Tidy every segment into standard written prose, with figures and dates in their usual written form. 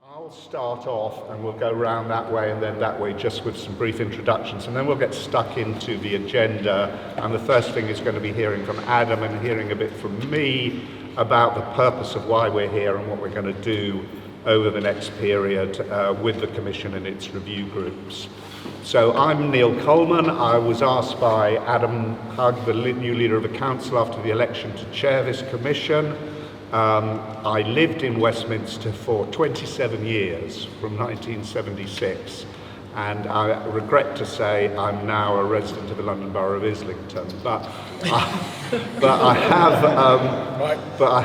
I'll start off and we'll go round that way and then that way, just with some brief introductions, and then we'll get stuck into the agenda. And the first thing is going to be hearing from Adam and hearing a bit from me about the purpose of why we're here and what we're going to do over the next period with the Commission and its review groups. So I'm Neil Coleman. I was asked by Adam Hugg, the new leader of the Council, after the election to chair this Commission. I lived in Westminster for 27 years, from 1976, and I regret to say I'm now a resident of the London Borough of Islington. But I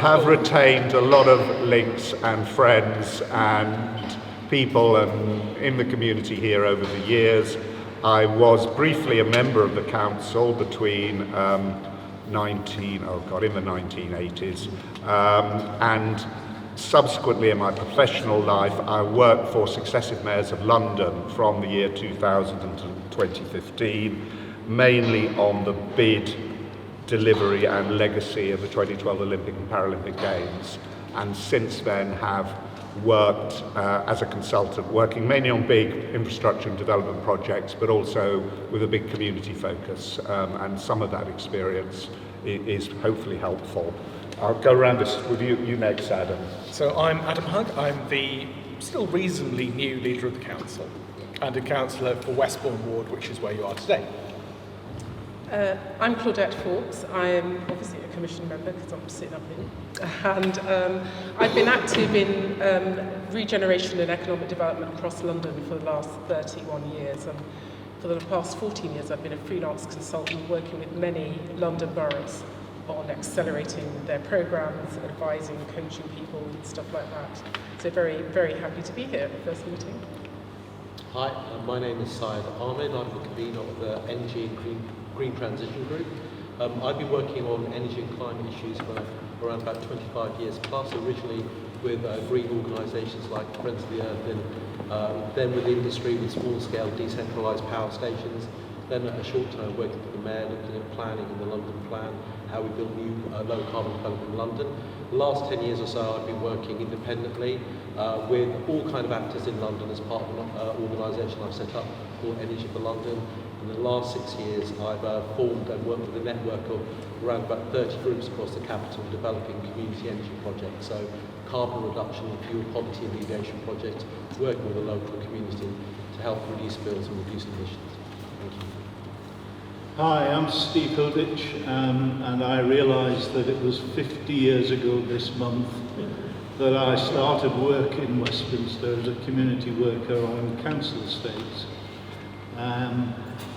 have retained a lot of links and friends and people in the community here over the years. I was briefly a member of the council between in the 1980s, and subsequently in my professional life I worked for successive mayors of London from the year 2000 to 2015, mainly on the bid, delivery and legacy of the 2012 Olympic and Paralympic Games, and since then have worked as a consultant, working mainly on big infrastructure and development projects, but also with a big community focus, and some of that experience is hopefully helpful. I'll go around this with you next, Adam. So I'm Adam Hugg. I'm the still reasonably new leader of the council and a councillor for Westbourne Ward, which is where you are today. I'm Claudette Fawkes. I'm obviously a commission member because I'm sitting up here. And I've been active in regeneration and economic development across London for the last 31 years. And for the past 14 years, I've been a freelance consultant working with many London boroughs on accelerating their programmes, advising, coaching people and stuff like that. So very, very happy to be here at the first meeting. Hi, my name is Syed Ahmed. I'm the convener of the Energy and Green Transition Group. I've been working on energy and climate issues for around about 25 years plus, originally with green organisations like Friends of the Earth, and then with industry with small-scale decentralised power stations, then a short time working for the Mayor, looking at planning in the London Plan, how we build new low-carbon development in London. The last 10 years or so I've been working independently with all kind of actors in London as part of an organisation I've set up called Energy for London. In the last 6 years, I've formed and worked with a network of around about 30 groups across the capital developing community energy projects, so carbon reduction, fuel poverty alleviation projects, working with the local community to help reduce bills and reduce emissions. Thank you. Hi, I'm Steve Hilditch, and I realised that it was 50 years ago this month that I started work in Westminster as a community worker on council estates.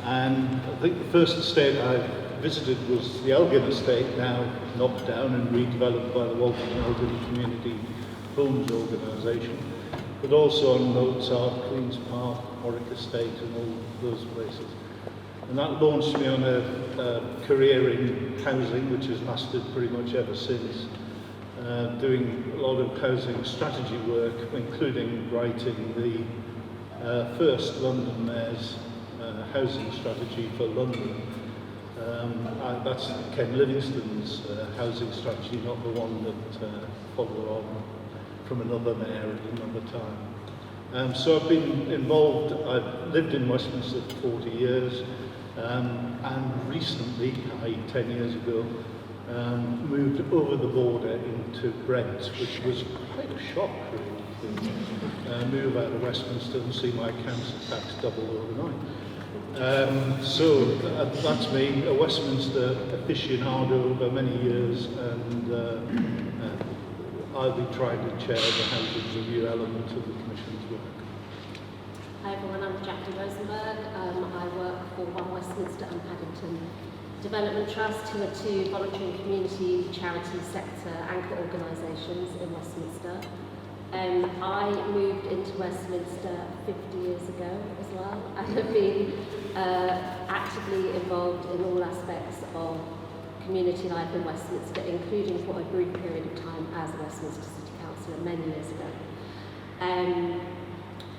And I think the first estate I visited was the Elgin estate, now knocked down and redeveloped by the Walton Elgin Community Homes Organisation, but also on Mozart, Queen's Park, Warwick Estate and all those places. And that launched me on a career in housing, which has lasted pretty much ever since, doing a lot of housing strategy work, including writing the first London Mayor's housing strategy for London. That's Ken Livingstone's housing strategy, not the one that followed on from another mayor at another time. So I've been involved, I've lived in Westminster for 40 years, and recently, 10 years ago, moved over the border into Brent, which was quite a shock really, to move out of Westminster and see my council tax double overnight. So that's me, a Westminster aficionado over many years, and I'll be trying to chair the housing review element of the Commission's work. Hi everyone, I'm Jackie Rosenberg. I work for One Westminster and Paddington Development Trust, who are two voluntary and community charity sector anchor organisations in Westminster. I moved into Westminster 50 years ago as well, and have been actively involved in all aspects of community life in Westminster, including for a brief period of time as a Westminster City Councillor many years ago.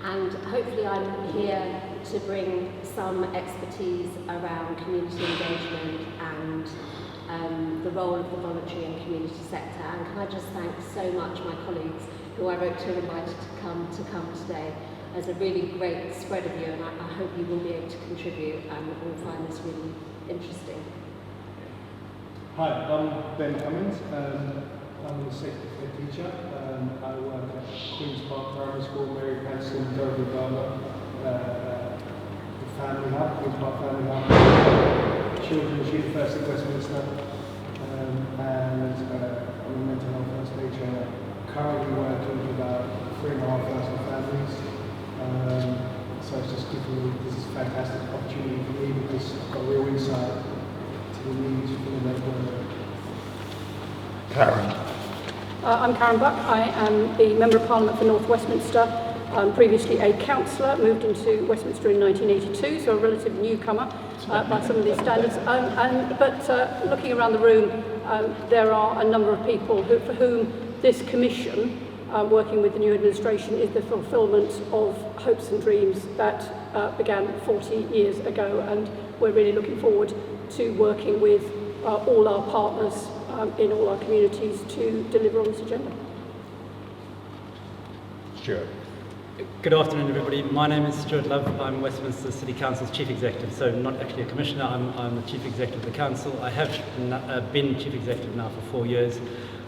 And hopefully I'm here to bring some expertise around community engagement and the role of the voluntary and community sector. And can I just thank so much my colleagues who I wrote to and invited to come today. There's a really great spread of you, and I hope you will be able to contribute and will find this really interesting. Hi, I'm Ben Cummins. I'm a sixth grade teacher. I work at Queen's Park Primary School, Mary Panston, Dover, Ghana, the Family Hub, Queen's Park Family Hub, Children's University of Westminster, and I'm a mental health first aid trainer. Currently working with about 3,500 families. So it's just giving me this fantastic opportunity for me because I've got real insight to the needs for the local area. Karen. I'm Karen Buck. I am the Member of Parliament for North Westminster. I'm previously a councillor, moved into Westminster in 1982, so a relative newcomer by some of these standards. But looking around the room, there are a number of people for whom this commission, working with the new administration, is the fulfilment of hopes and dreams that began 40 years ago, and we're really looking forward to working with all our partners in all our communities to deliver on this agenda. Stuart. Good afternoon, everybody. My name is Stuart Love. I'm Westminster City Council's Chief Executive, so not actually a Commissioner. I'm the Chief Executive of the Council. I have been Chief Executive now for 4 years.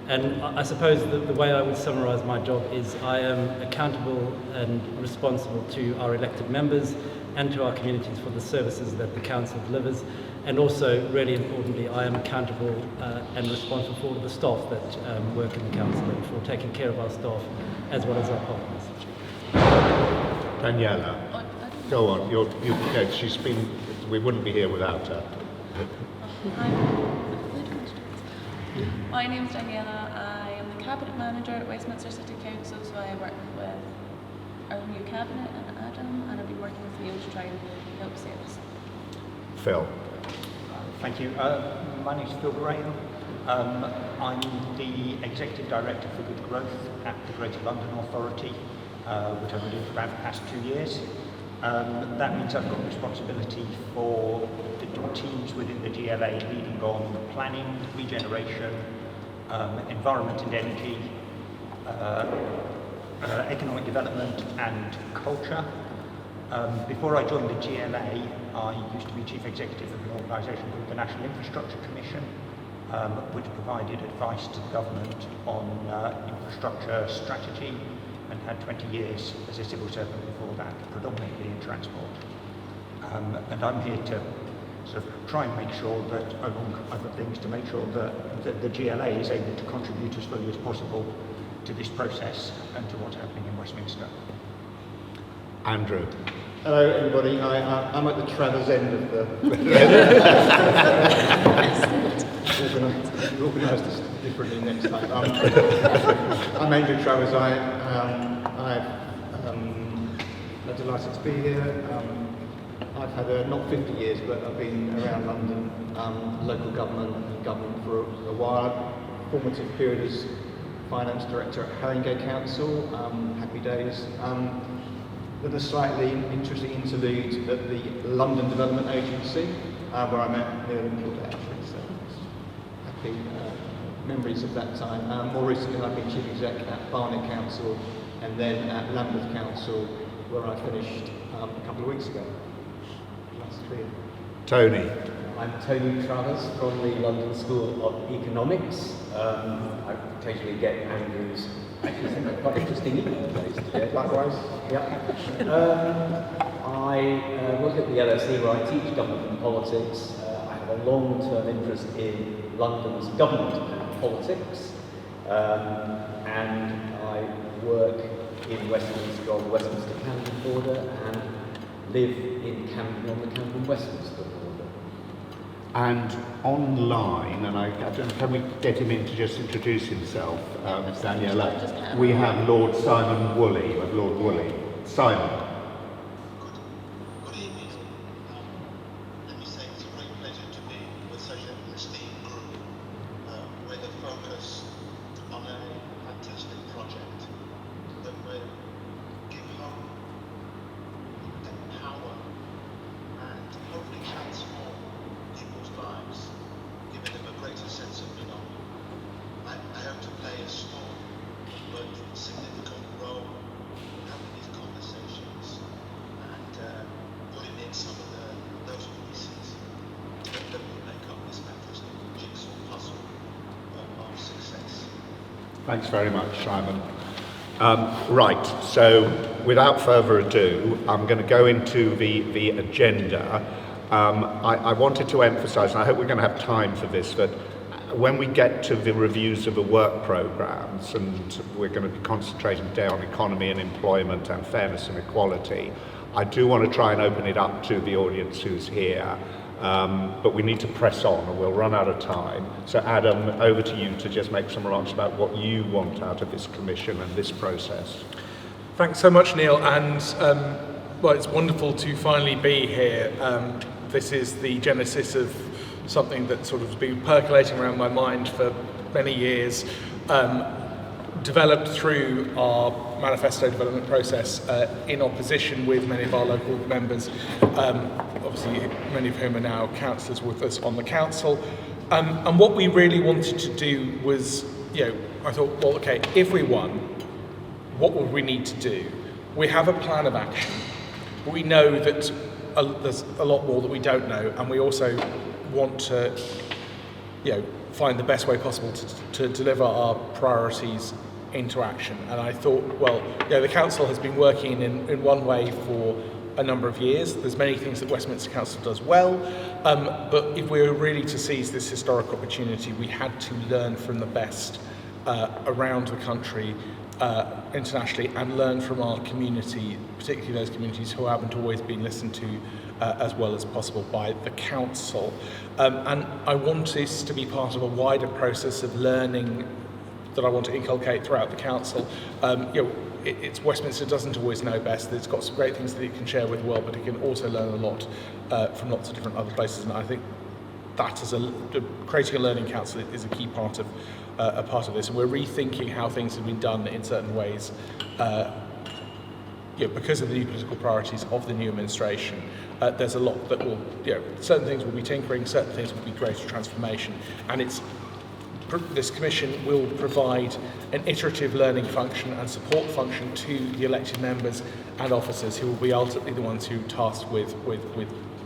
And I suppose the way I would summarise my job is I am accountable and responsible to our elected members and to our communities for the services that the Council delivers. And also, really importantly, I am accountable and responsible for all of the staff that work in the Council and for taking care of our staff as well as our partners. Daniela. Go on. She's been. We wouldn't be here without her. My name is Daniela. I am the Cabinet Manager at Westminster City Council, so I work with our new Cabinet and Adam, and I've been working with you to try and help save us. Phil. Thank you. My name is Phil Graham. I'm the Executive Director for Good Growth at the Greater London Authority, which I've been doing for about the past 2 years. That means I've got responsibility for the teams within the GLA leading on planning, regeneration, environment and energy, economic development and culture. Before I joined the GLA, I used to be Chief Executive of an organisation called the National Infrastructure Commission, which provided advice to the government on infrastructure strategy, and had 20 years as a civil servant before that, predominantly in transport. And I'm here to sort of try and make sure that, among other things, to make sure that the GLA is able to contribute as fully as possible to this process and to what's happening in Westminster. Andrew. Hello, everybody. I'm at the Travers end of the... organised this differently next time. I'm Andrew Travers. I'm delighted to be here. I've had not 50 years, but I've been around London, local government and government for a while. Formative period as Finance Director at Haringey Council, happy days. With a slightly interesting interlude at the London Development Agency, where I met Neil and Claude actually, so happy memories of that time. More recently I've been Chief Exec at Barnet Council and then at Lambeth Council, where I finished a couple of weeks ago. Nice to be here. Tony. I'm Tony Travers from the London School of Economics. I occasionally get Andrew's, actually I think I've got interesting emails today. Likewise. Yeah. I work at the LSE where I teach government and politics. I have a long-term interest in London's government and politics. And I work in Westminster on the Westminster-Camden border and live in Camden on the Camden-Westminster border. And online, and I don't know, can we get him in to just introduce himself, Daniela? We have Lord Simon Woolley, Lord Woolley. Simon. Good evening. Let me say it's a great pleasure to be with such an esteemed group with a focus on a fantastic project that will give hope, empower, and hopefully transform people's lives, giving them a greater Thanks very much, Simon. Right, so without further ado, I'm going to go into the agenda. I wanted to emphasise, and I hope we're going to have time for this, that when we get to the reviews of the work programmes, and we're going to be concentrating today on economy and employment and fairness and equality, I do want to try and open it up to the audience who's here. But we need to press on or we'll run out of time. So Adam, over to you to just make some remarks about what you want out of this commission and this process. Thanks so much, Neil, and well, it's wonderful to finally be here. This is the genesis of something that sort of has been percolating around my mind for many years, developed through our manifesto development process in opposition with many of our local members, obviously many of whom are now councillors with us on the council. And what we really wanted to do was, I thought, well, okay, if we won, what would we need to do? We have a plan of action. We know that there's a lot more that we don't know, and we also want to, find the best way possible to deliver our priorities into action. And I thought, well, the council has been working in one way for a number of years. There's many things that Westminster Council does well, but if we were really to seize this historic opportunity, we had to learn from the best around the country, internationally, and learn from our community, particularly those communities who haven't always been listened to as well as possible by the council. And I want this to be part of a wider process of learning that I want to inculcate throughout the council. It's Westminster doesn't always know best. It's got some great things that it can share with the world, but it can also learn a lot from lots of different other places. And I think that as creating a learning council is a key part of this. And we're rethinking how things have been done in certain ways, because of the new political priorities of the new administration. There's a lot that will, certain things will be tinkering, certain things will be greater transformation, and this commission will provide an iterative learning function and support function to the elected members and officers who will be ultimately the ones who are tasked with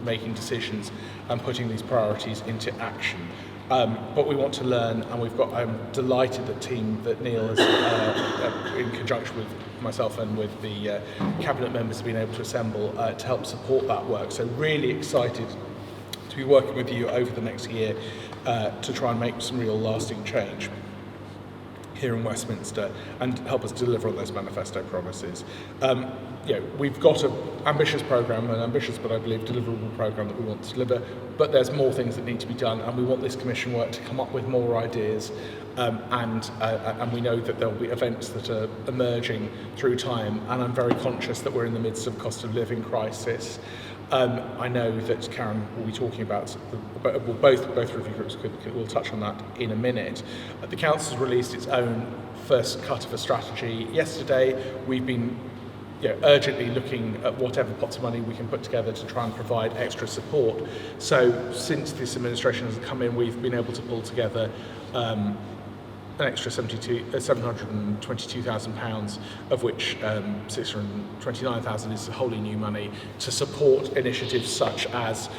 making decisions and putting these priorities into action. But we want to learn, and I'm delighted that Neil has, in conjunction with myself and with the cabinet members, have been able to assemble to help support that work. So really excited to be working with you over the next year to try and make some real lasting change here in Westminster and help us deliver on those manifesto promises. We've got an ambitious programme, an ambitious but I believe deliverable programme that we want to deliver, but there's more things that need to be done, and we want this commission work to come up with more ideas, and we know that there will be events that are emerging through time, and I'm very conscious that we're in the midst of a cost of living crisis. I know that Karen will be talking about, both review groups will touch on that in a minute. The council has released its own first cut of a strategy yesterday. We've been urgently looking at whatever pots of money we can put together to try and provide extra support. So since this administration has come in, we've been able to pull together an extra £722,000, of which £629,000 is wholly new money to support initiatives such as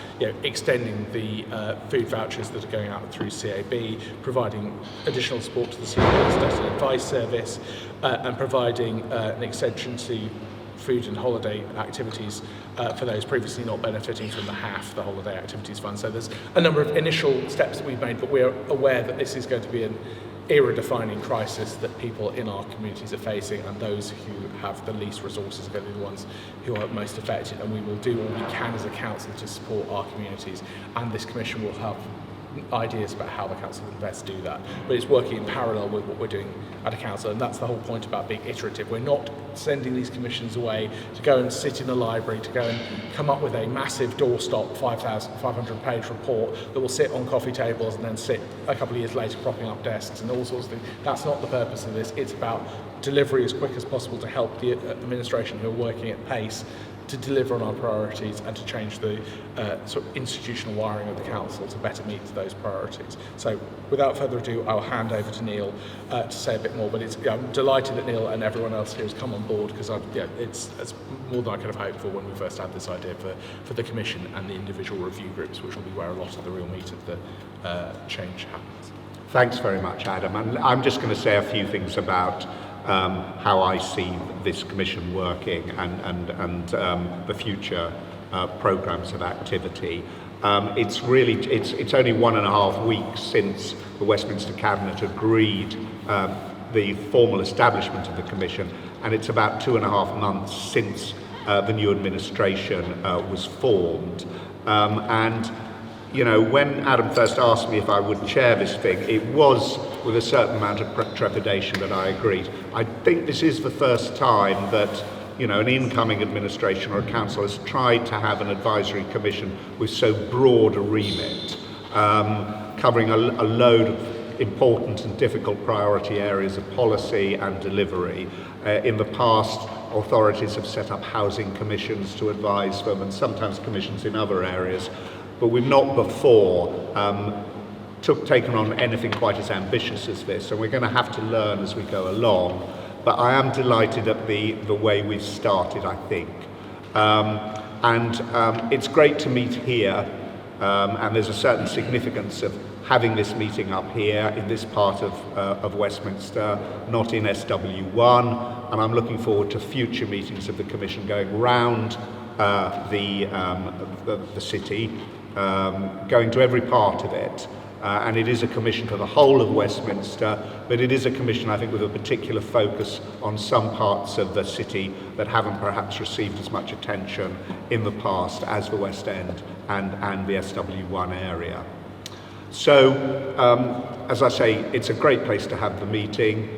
extending the food vouchers that are going out through CAB, providing additional support to the CAB's Debt and Advice Service, and providing an extension to food and holiday activities for those previously not benefiting from the HAF, the Holiday Activities Fund. So there's a number of initial steps that we've made, but we're aware that this is going to be an era-defining crisis that people in our communities are facing, and those who have the least resources are going to be the ones who are most affected, and we will do all we can as a council to support our communities, and this commission will have ideas about how the council can best do that. But it's working in parallel with what we're doing at a council, and that's the whole point about being iterative. We're not sending these commissions away to go and sit in a library, to go and come up with a massive doorstop 500-page report that will sit on coffee tables and then sit a couple of years later propping up desks and all sorts of things. That's not the purpose of this. It's about delivery as quick as possible to help the administration who are working at pace to deliver on our priorities and to change the sort of institutional wiring of the council to better meet those priorities. So without further ado, I'll hand over to Neil to say a bit more, but I'm delighted that Neil and everyone else here has come on board, because it's more than I could have hoped for when we first had this idea for the commission and the individual review groups, which will be where a lot of the real meat of the change happens. Thanks very much, Adam. And I'm just going to say a few things about how I see this commission working and the future programmes of activity. It's only 1.5 weeks since the Westminster Cabinet agreed the formal establishment of the commission, and it's about 2.5 months since the new administration was formed. And you know, when Adam first asked me if I would chair this thing, it was with a certain amount of trepidation that I agreed. I think this is the first time that, you know, an incoming administration or a council has tried to have an advisory commission with so broad a remit, covering a load of important and difficult priority areas of policy and delivery. In the past, authorities have set up housing commissions to advise them, and sometimes commissions in other areas. But we've not before taken on anything quite as ambitious as this, and we're going to have to learn as we go along. But I am delighted at the way we've started, I think. It's great to meet here, and there's a certain significance of having this meeting up here in this part of Westminster, not in SW1, and I'm looking forward to future meetings of the Commission going round the city, going to every part of it. And it is a commission for the whole of Westminster, but it is a commission, I think, with a particular focus on some parts of the city that haven't perhaps received as much attention in the past as the West End and the SW1 area. So, as I say, it's a great place to have the meeting.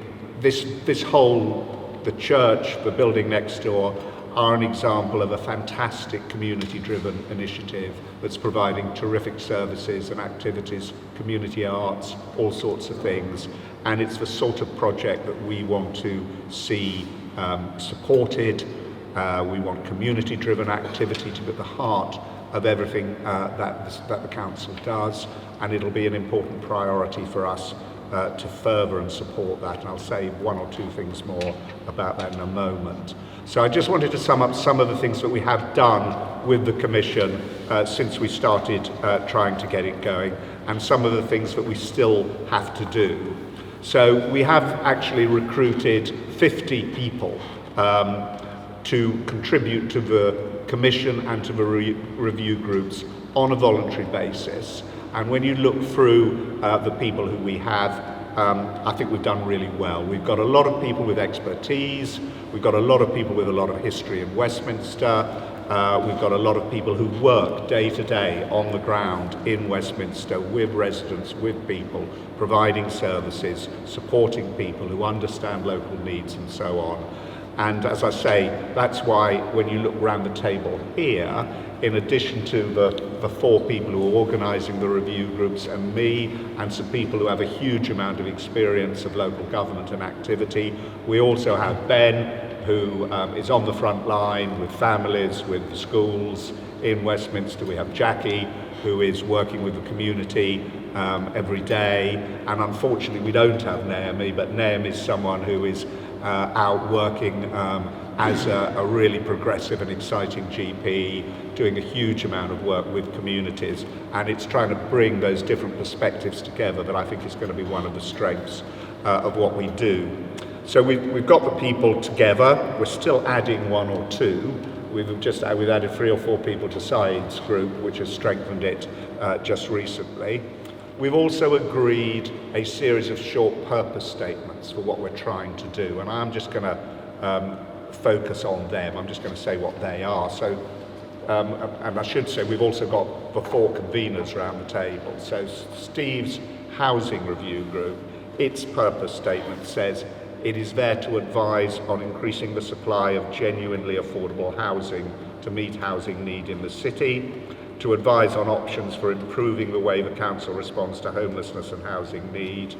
This whole, the church, the building next door, are an example of a fantastic community-driven initiative that's providing terrific services and activities, community arts, all sorts of things. And it's the sort of project that we want to see supported. We want community-driven activity to be at the heart of everything that the council does, and it'll be an important priority for us to further and support that. And I'll say one or two things more about that in a moment. So I just wanted to sum up some of the things that we have done with the Commission since we started trying to get it going, and some of the things that we still have to do. So we have actually recruited 50 people to contribute to the Commission and to the review groups on a voluntary basis. And when you look through the people who we have, I think we've done really well. We've got a lot of people with expertise. We've got a lot of people with a lot of history in Westminster. We've got a lot of people who work day to day on the ground in Westminster with residents, with people, providing services, supporting people who understand local needs and so on. And as I say, that's why when you look around the table here, in addition to the 4 people who are organising the review groups and me, and some people who have a huge amount of experience of local government and activity, we also have Ben, who is on the front line with families, with schools in Westminster. We have Jackie, who is working with the community every day. And unfortunately, we don't have Naomi, but Naomi is someone who is out working as a really progressive and exciting GP, doing a huge amount of work with communities, and it's trying to bring those different perspectives together that I think is going to be one of the strengths of what we do. So we've got the people together. We're still adding 1 or 2. We've added 3 or 4 people to Syed's group, which has strengthened it just recently. We've also agreed a series of short purpose statements for what we're trying to do, and I'm just going to focus on them. I'm just going to say what they are. So, and I should say we've also got the 4 conveners around the table. So Steve's Housing Review Group, its purpose statement says it is there to advise on increasing the supply of genuinely affordable housing to meet housing need in the city, to advise on options for improving the way the council responds to homelessness and housing need,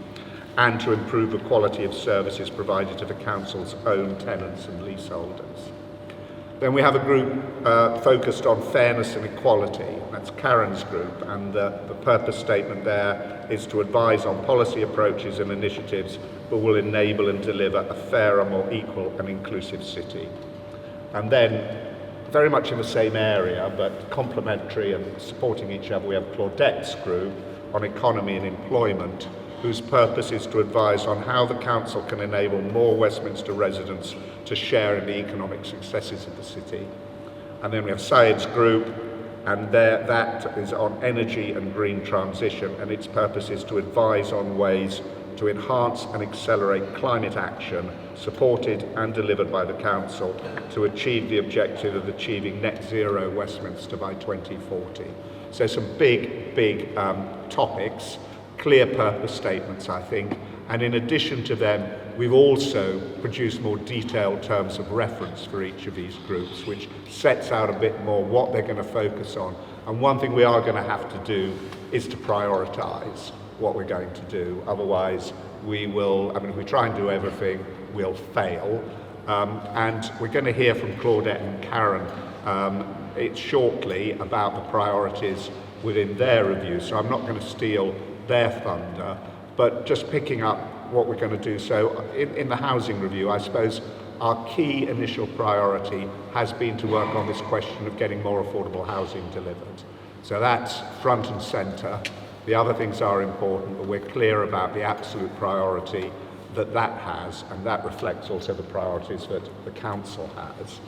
and to improve the quality of services provided to the council's own tenants and leaseholders. Then we have a group focused on fairness and equality. That's Karen's group, and the purpose statement there is to advise on policy approaches and initiatives that will enable and deliver a fairer, more equal and inclusive city. And then, very much in the same area, but complementary and supporting each other, we have Claudette's group on economy and employment, whose purpose is to advise on how the council can enable more Westminster residents to share in the economic successes of the city. And then we have Syed's group, and that is on energy and green transition, and its purpose is to advise on ways to enhance and accelerate climate action supported and delivered by the council to achieve the objective of achieving net zero Westminster by 2040. So some big topics, clear purpose statements, I think, and in addition to them, we've also produced more detailed terms of reference for each of these groups, which sets out a bit more what they're going to focus on. And one thing we are going to have to do is to prioritise what we're going to do. Otherwise, we will, if we try and do everything, we'll fail. And we're going to hear from Claudette and Karen shortly about the priorities within their review. So I'm not going to steal their thunder, but just picking up what we're going to do. So in the housing review, I suppose our key initial priority has been to work on this question of getting more affordable housing delivered. So that's front and centre. The other things are important, but we're clear about the absolute priority that has, and that reflects also the priorities that the council has.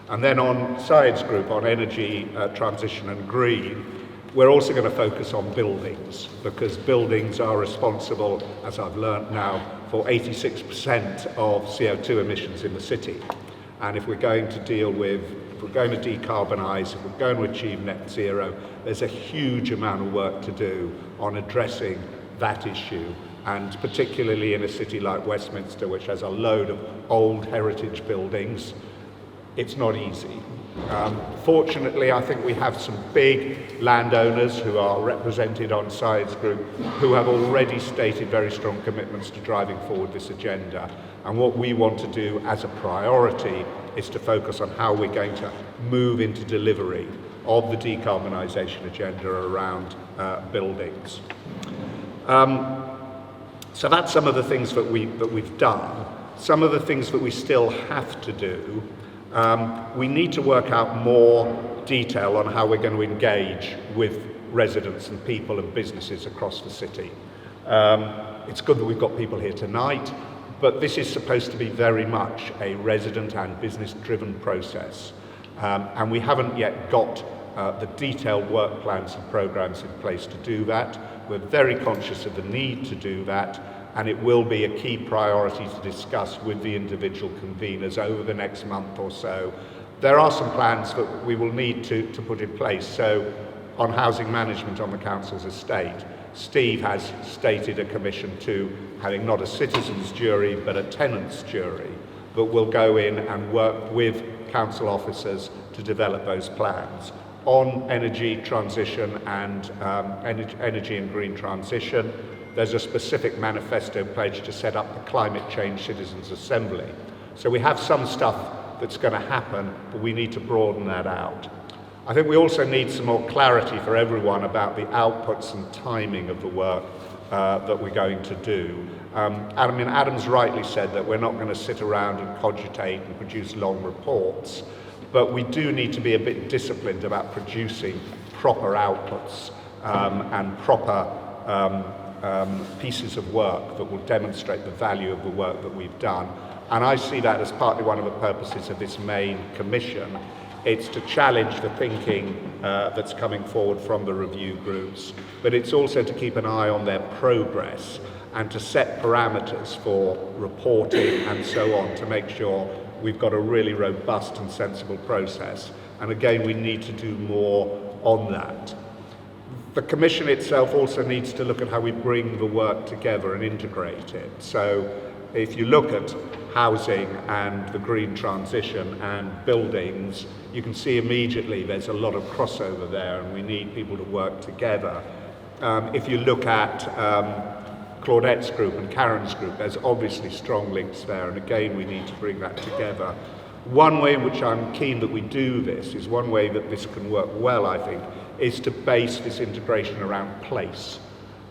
And then on Syed's group, on energy transition and green, we're also going to focus on buildings, because buildings are responsible, as I've learnt now, for 86% of CO2 emissions in the city. And if we're going to if we're going to decarbonise, if we're going to achieve net zero, there's a huge amount of work to do on addressing that issue. And particularly in a city like Westminster, which has a load of old heritage buildings, it's not easy. Fortunately, I think we have some big landowners who are represented on Syed's group who have already stated very strong commitments to driving forward this agenda. And what we want to do as a priority is to focus on how we're going to move into delivery of the decarbonisation agenda around buildings. So that's some of the things that we've done. Some of the things that we still have to do. We need to work out more detail on how we're going to engage with residents and people and businesses across the city. It's good that we've got people here tonight, but this is supposed to be very much a resident and business-driven process. And we haven't yet got the detailed work plans and programs in place to do that. We're very conscious of the need to do that, and it will be a key priority to discuss with the individual conveners over the next month or so. There are some plans that we will need to put in place. So on housing management on the council's estate, Steve has stated a commission to having not a citizens jury but a tenants jury that will go in and work with council officers to develop those plans. On energy transition and energy and green transition, there's a specific manifesto pledge to set up the Climate Change Citizens Assembly. So we have some stuff that's going to happen, but we need to broaden that out. I think we also need some more clarity for everyone about the outputs and timing of the work that we're going to do. Adam's rightly said that we're not going to sit around and cogitate and produce long reports, but we do need to be a bit disciplined about producing proper outputs and proper pieces of work that will demonstrate the value of the work that we've done. And I see that as partly one of the purposes of this main commission. It's to challenge the thinking that's coming forward from the review groups, but it's also to keep an eye on their progress and to set parameters for reporting and so on to make sure we've got a really robust and sensible process. And again, we need to do more on that. The Commission itself also needs to look at how we bring the work together and integrate it. So if you look at housing and the green transition and buildings, you can see immediately there's a lot of crossover there and we need people to work together. If you look at Claudette's group and Karen's group, there's obviously strong links there, and again we need to bring that together. One way in which I'm keen that we do this is one way that this can work well, I think, is to base this integration around place.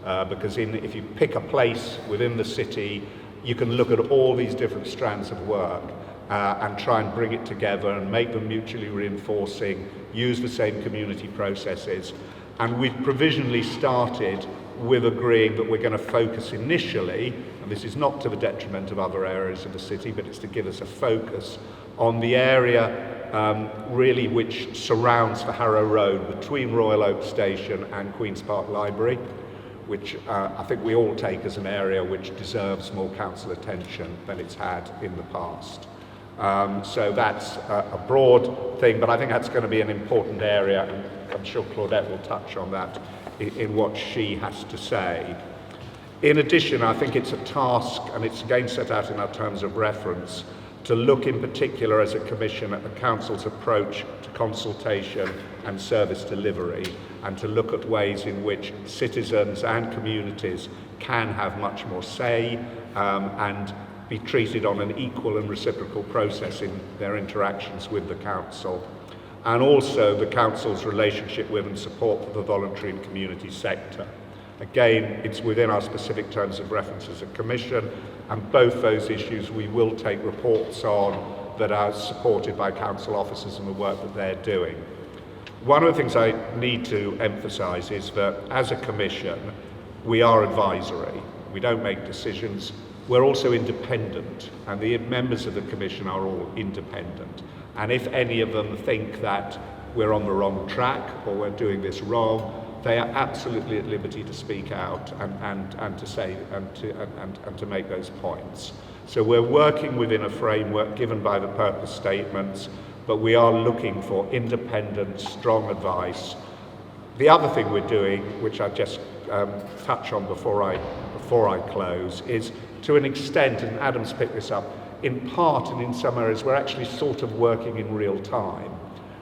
Because if you pick a place within the city, you can look at all these different strands of work and try and bring it together and make them mutually reinforcing, use the same community processes. And we've provisionally started with agreeing that we're going to focus initially, and this is not to the detriment of other areas of the city, but it's to give us a focus on the area really which surrounds the Harrow Road between Royal Oak Station and Queen's Park Library, which I think we all take as an area which deserves more council attention than it's had in the past. So that's a broad thing, but I think that's going to be an important area, and I'm sure Claudette will touch on that in what she has to say. In addition, I think it's a task, and it's again set out in our terms of reference, to look in particular as a commission at the council's approach to consultation and service delivery, and to look at ways in which citizens and communities can have much more say and be treated on an equal and reciprocal process in their interactions with the council, and also the council's relationship with and support for the voluntary and community sector. Again, it's within our specific terms of reference as a commission, and both those issues we will take reports on that are supported by council officers and the work that they're doing. One of the things I need to emphasise is that as a commission, we are advisory. We don't make decisions. We're also independent, and the members of the commission are all independent. And if any of them think that we're on the wrong track or we're doing this wrong, they are absolutely at liberty to speak out and to say and to make those points. So we're working within a framework given by the purpose statements, but we are looking for independent, strong advice. The other thing we're doing, which I just touch on before I close, is to an extent, and Adam's picked this up, in part and in some areas we're actually sort of working in real time.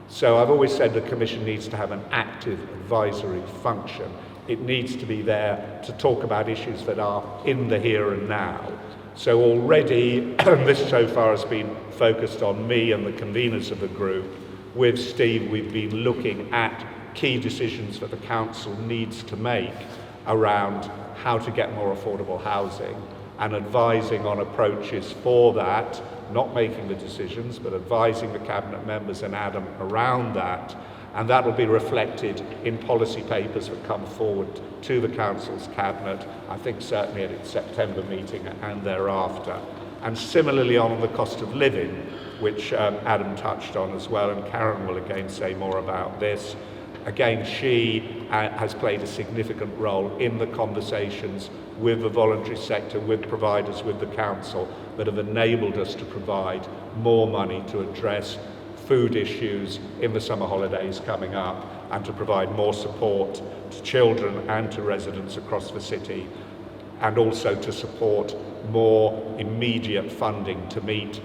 So I've always said the Commission needs to have an active advisory function. It needs to be there to talk about issues that are in the here and now. So already, this so far has been focused on me and the conveners of the group. With Steve, we've been looking at key decisions that the Council needs to make around how to get more affordable housing and advising on approaches for that, not making the decisions, but advising the Cabinet members and Adam around that, and that will be reflected in policy papers that come forward to the Council's Cabinet, I think certainly at its September meeting and thereafter. And similarly on the cost of living, which Adam touched on as well, and Karen will again say more about this. Again, she has played a significant role in the conversations with the voluntary sector, with providers, with the council, that have enabled us to provide more money to address food issues in the summer holidays coming up, and to provide more support to children and to residents across the city, and also to support more immediate funding to meet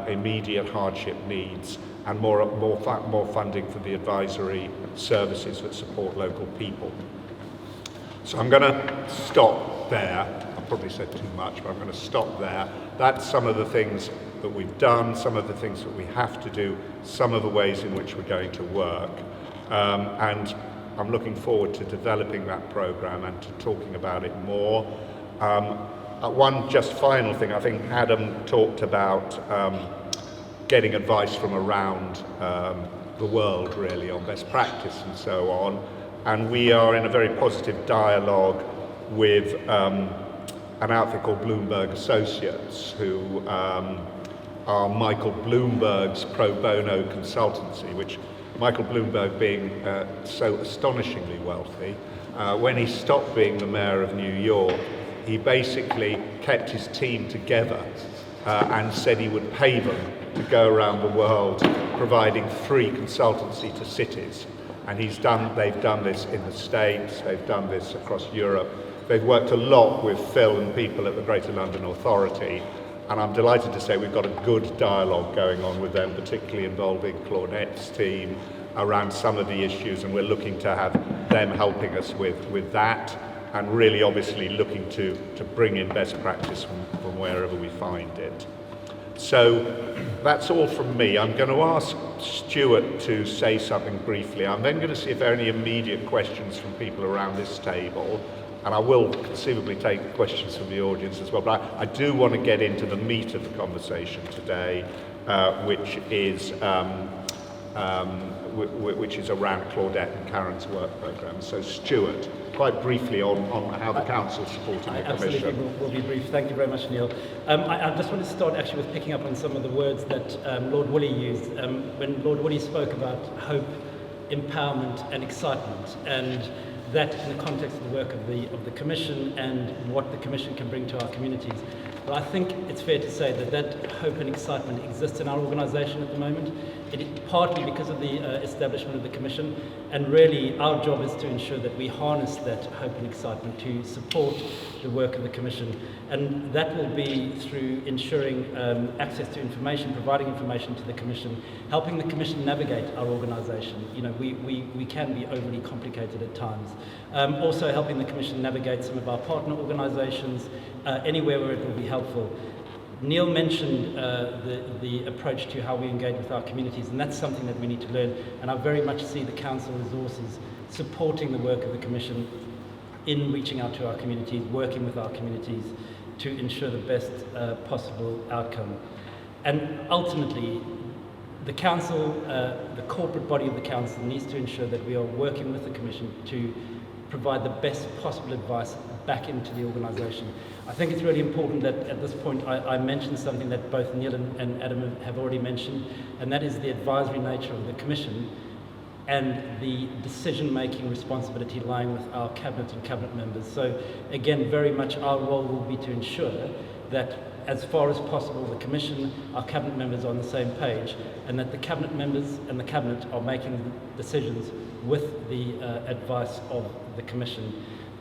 immediate hardship needs, and more funding for the advisory services that support local people. So I'm going to stop there. I probably said too much, but I'm going to stop there. That's some of the things that we've done, some of the things that we have to do, some of the ways in which we're going to work. And I'm looking forward to developing that programme and to talking about it more. One just final thing, I think Adam talked about getting advice from around the world really on best practice and so on, and we are in a very positive dialogue with an outfit called Bloomberg Associates, who are Michael Bloomberg's pro bono consultancy, which Michael Bloomberg being so astonishingly wealthy, when he stopped being the mayor of New York, he basically kept his team together and said he would pay them to go around the world providing free consultancy to cities. And they've done this in the States, they've done this across Europe. They've worked a lot with Phil and people at the Greater London Authority, and I'm delighted to say we've got a good dialogue going on with them, particularly involving Claudette's team around some of the issues, and we're looking to have them helping us with that, and really obviously looking to bring in best practice from wherever we find it. So that's all from me. I'm going to ask Stuart to say something briefly. I'm then going to see if there are any immediate questions from people around this table, and I will conceivably take questions from the audience as well, but I do want to get into the meat of the conversation today, which is around Claudette and Karen's work programme. So Stuart, quite briefly on how the council's supporting the Absolutely, Commission. we'll be brief. Thank you very much, Neil. I just want to start actually with picking up on some of the words that Lord Woolley used. When Lord Woolley spoke about hope, empowerment and excitement, and that in the context of the work of the Commission and what the Commission can bring to our communities. But I think it's fair to say that hope and excitement exists in our organisation at the moment. It is partly because of the establishment of the Commission, and really our job is to ensure that we harness that hope and excitement to support the work of the Commission. And that will be through ensuring access to information, providing information to the Commission, helping the Commission navigate our organisation. You know, we can be overly complicated at times. Also helping the Commission navigate some of our partner organisations, anywhere where it will be helpful. Neil mentioned the approach to how we engage with our communities, and that's something that we need to learn. And I very much see the Council resources supporting the work of the Commission in reaching out to our communities, working with our communities to ensure the best possible outcome. And ultimately, the Council, the corporate body of the Council, needs to ensure that we are working with the Commission to provide the best possible advice back into the organisation. I think it's really important that at this point I mentioned something that both Neil and Adam have already mentioned, and that is the advisory nature of the Commission and the decision-making responsibility lying with our Cabinet and Cabinet members. So again, very much our role will be to ensure that as far as possible the Commission, our Cabinet members are on the same page, and that the Cabinet members and the Cabinet are making decisions with the advice of the Commission.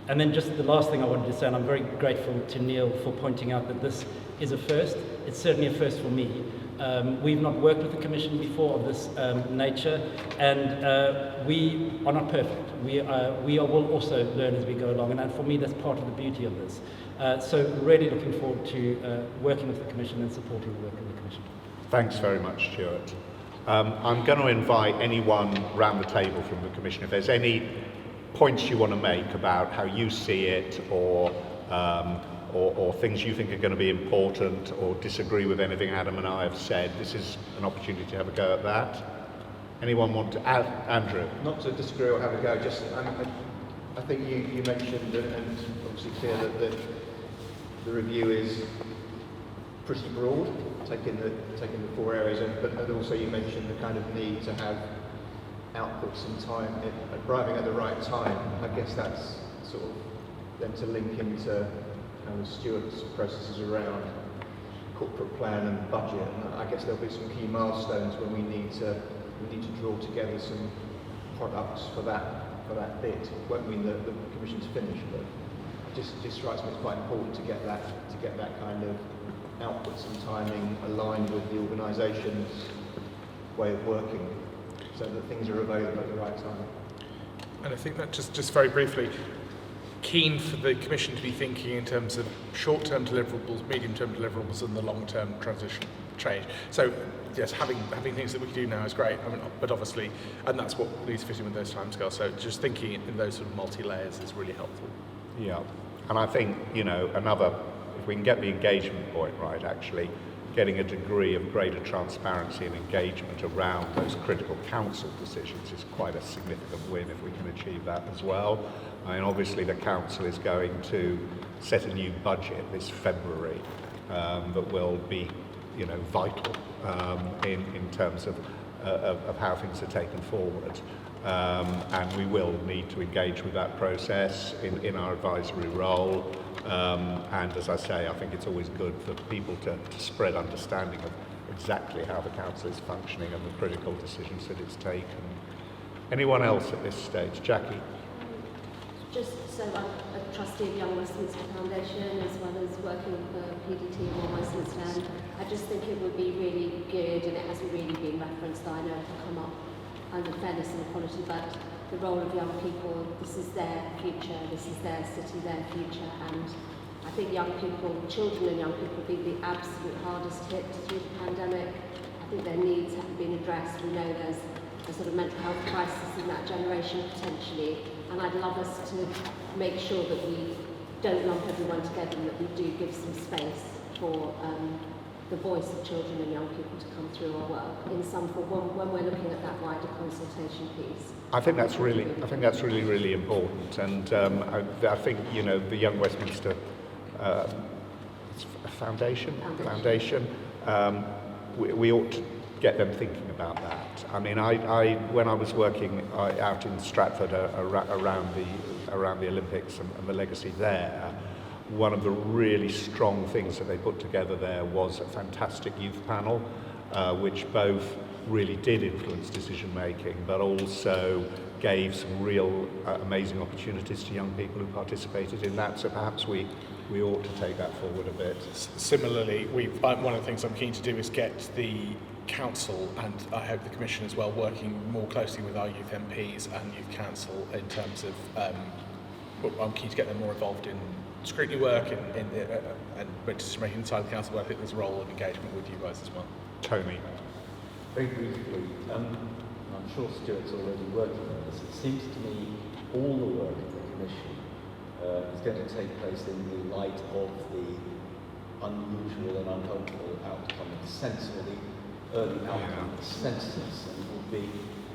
And then just the last thing I wanted to say, and I'm very grateful to Neil for pointing out that this is a first. It's certainly a first for me. We've not worked with the Commission before of this nature, and we are not perfect. We will also learn as we go along, and for me that's part of the beauty of this. So really looking forward to working with the Commission and supporting the work of the Commission. Thanks very much, Stuart. I'm going to invite anyone round the table from the Commission, if there's any points you want to make about how you see it, or things you think are going to be important, or disagree with anything Adam and I have said. This is an opportunity to have a go at that. Anyone want to add? Andrew? Not to disagree or have a go, just I think you mentioned, and obviously clear, that the review is pretty broad, taking the 4 areas, but also you mentioned the kind of need to have outputs and time, arriving at the right time. I guess that's sort of then to link into kind of Stuart's processes around corporate plan and budget. And I guess there'll be some key milestones when we need to draw together some products for that bit. It won't mean that the Commission's finished, but it just strikes me as quite important to get that kind of outputs and timing aligned with the organisation's way of working, so that things are available at the right time. And I think that just very briefly, keen for the Commission to be thinking in terms of short-term deliverables, medium-term deliverables, and the long-term transition change. So yes, having things that we can do now is great, but obviously, and that's what needs to fit in with those timescales. So just thinking in those sort of multi-layers is really helpful. Yeah, and I think, if we can get the engagement point right, actually, getting a degree of greater transparency and engagement around those critical council decisions is quite a significant win if we can achieve that as well. I mean, obviously the council is going to set a new budget this February that will be, vital in terms of how things are taken forward. And we will need to engage with that process in our advisory role. And as I say, I think it's always good for people to spread understanding of exactly how the council is functioning and the critical decisions that it's taken. Anyone else at this stage? Jackie? Just so I'm a trustee of Young Westminster Foundation, as well as working for PDT in Westminster, and I just think it would be really good, and it hasn't really been referenced, I know it will come up under fairness and equality, but the role of young people, this is their future, this is their city, their future, and I think young people, children and young people have been the absolute hardest hit through the pandemic. I think their needs haven't been addressed. We know there's a sort of mental health crisis in that generation potentially, and I'd love us to make sure that we don't lump everyone together and that we do give some space for the voice of children and young people to come through our work in some form when we're looking at that wider consultation piece. I think that's really important, and I think the Young Westminster Foundation. We ought to get them thinking about that. I mean, I when I was working out in Stratford around the Olympics and the legacy there, one of the really strong things that they put together there was a fantastic youth panel, which both really did influence decision making, but also gave some real amazing opportunities to young people who participated in that. So perhaps we ought to take that forward a bit. Similarly, one of the things I'm keen to do is get the Council, and I hope the Commission as well, working more closely with our youth MPs and Youth Council in terms of, I'm keen to get them more involved in scrutiny work and decision making inside the Council, where I think there's a role of engagement with you guys as well. Tony. Very briefly, I'm sure Stuart's already working on this. It seems to me all the work of the Commission is going to take place in the light of the unusual and uncomfortable outcome of the census, or the early outcome of the census, and it would be,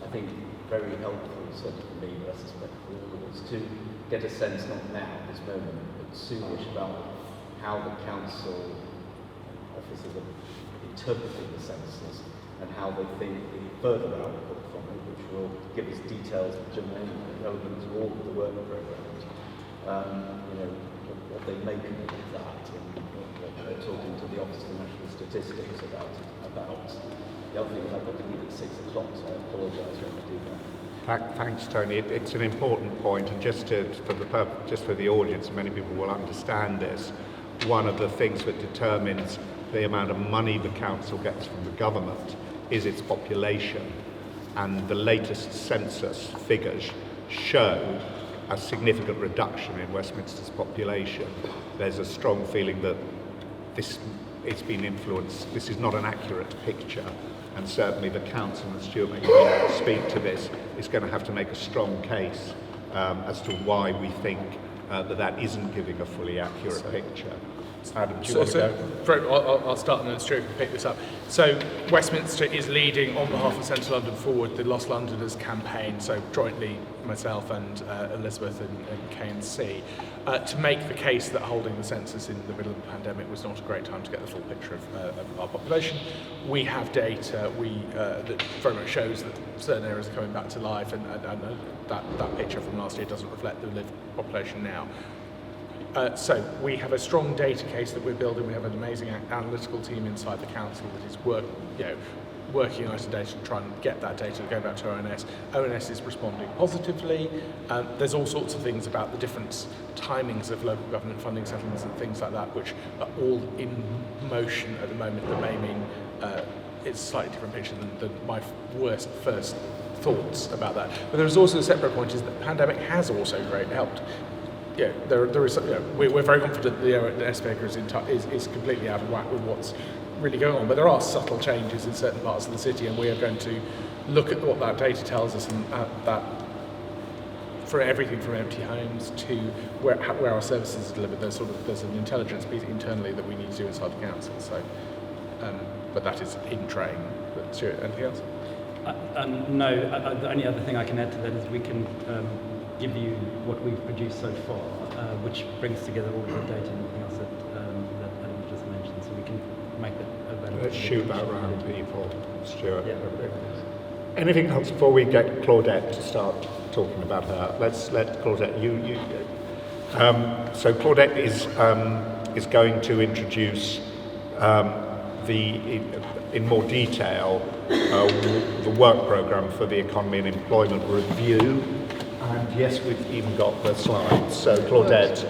I think, very helpful, certainly for me, but I suspect for all of us, to get a sense, not now, at this moment, but soonish, about how the Council officers are interpreting the census and how they think the further output from it, which will give us details germane and relevant to all of the work programmes, what they make of that, and what they're talking to the Office of National Statistics about. The other thing is I've got to leave at 6 o'clock, so I apologise when I do that. Thanks, Tony. It's an important point, and just for the audience, many people will understand this. One of the things that determines the amount of money the council gets from the government is its population, and the latest census figures show a significant reduction in Westminster's population. There's a strong feeling that it's been influenced. This is not an accurate picture, and certainly the council, and Stuart may speak to this, is going to have to make a strong case as to why we think that isn't giving a fully accurate picture. Adam, do you want to go? I'll start and then Stuart can pick this up. So Westminster is leading, on behalf of Central London Forward, the Lost Londoners campaign, so jointly myself and Elizabeth and K&C, to make the case that holding the census in the middle of the pandemic was not a great time to get the full picture of our population. We have data that very much shows that certain areas are coming back to life, and that picture from last year doesn't reflect the lived population now. So we have a strong data case that we're building. We have an amazing analytical team inside the council that is working on data to try and get that data to go back to ONS. ONS is responding positively. There's all sorts of things about the different timings of local government funding settlements and things like that, which are all in motion at the moment, that may mean it's a slightly different picture than my worst first thoughts about that. But there's also a separate point, is that the pandemic has also helped. Yeah, there is. We're very confident the ONS figure is completely out of whack with what's really going on. But there are subtle changes in certain parts of the city, and we are going to look at what that data tells us, and that for everything from empty homes to where our services are delivered. There's an intelligence piece internally that we need to do inside the council. So, but that is in train. But Stuart, anything else? No. The only other thing I can add to that is we can give you what we've produced so far, which brings together all of the data and everything else that Adam just mentioned, so we can make that available. Let's shoot that round, people. Stuart. Yeah. Anything else before we get Claudette to start talking about her? Let's let Claudette. So Claudette is going to introduce in more detail the work programme for the Economy and Employment Review. And yes, we've even got the slides. So Claudette,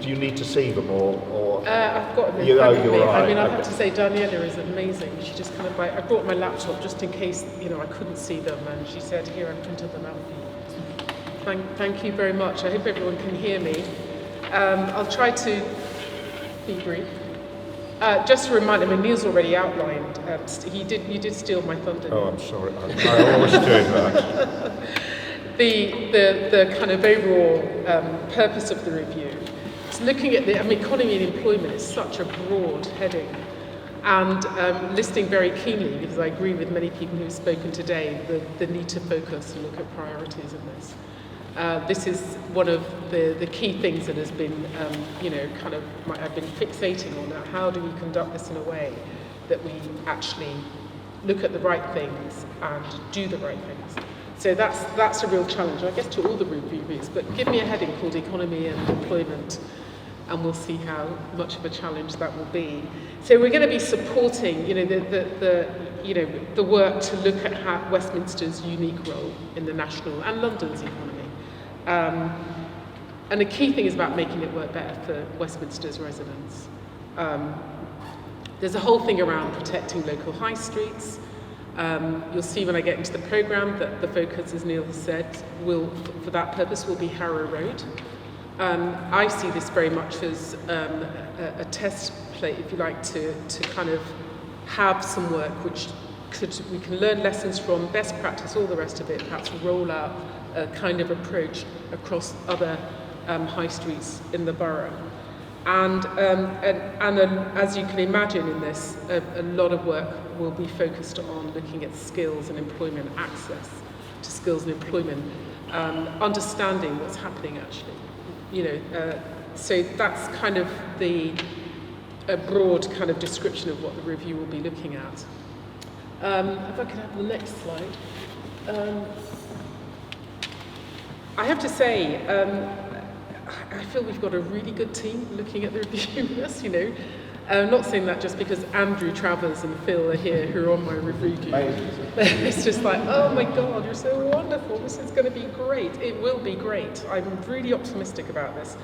do you need to see them or I've got them in front of me. Right. I mean, I have to say, Daniela is amazing. She just I brought my laptop just in case, I couldn't see them, and she said, here, I printed them out for you. Thank you very much. I hope everyone can hear me. I'll try to be brief. Just to remind him, and Neil's already outlined, you did steal my thunder. Oh, I'm sorry. I always do that. The kind of overall purpose of the review is looking at economy and employment is such a broad heading. and listening very keenly, because I agree with many people who've spoken today, the need to focus and look at priorities in this. This is one of the key things that has been, I've been fixating on. How do we conduct this in a way that we actually look at the right things and do the right things? So that's a real challenge, I guess, to all the reviews. But give me a heading called Economy and Employment, and we'll see how much of a challenge that will be. So we're going to be supporting, the work to look at how Westminster's unique role in the national and London's economy. And the key thing is about making it work better for Westminster's residents. There's a whole thing around protecting local high streets. You'll see when I get into the programme that the focus, as Neil has said, for that purpose will be Harrow Road. I see this very much as a test plate, if you like, to kind of have some work which we can learn lessons from, best practice, all the rest of it, perhaps roll out a kind of approach across other high streets in the borough. And as you can imagine in this, a lot of work will be focused on looking at skills and employment, access to skills and employment, understanding what's happening actually. So that's kind of a broad kind of description of what the review will be looking at. If I could have the next slide. I have to say, I feel we've got a really good team looking at the review with us, I'm not saying that just because Andrew Travers and Phil are here who are on my review team. It's just like, oh my God, you're so wonderful. This is going to be great. It will be great. I'm really optimistic about this.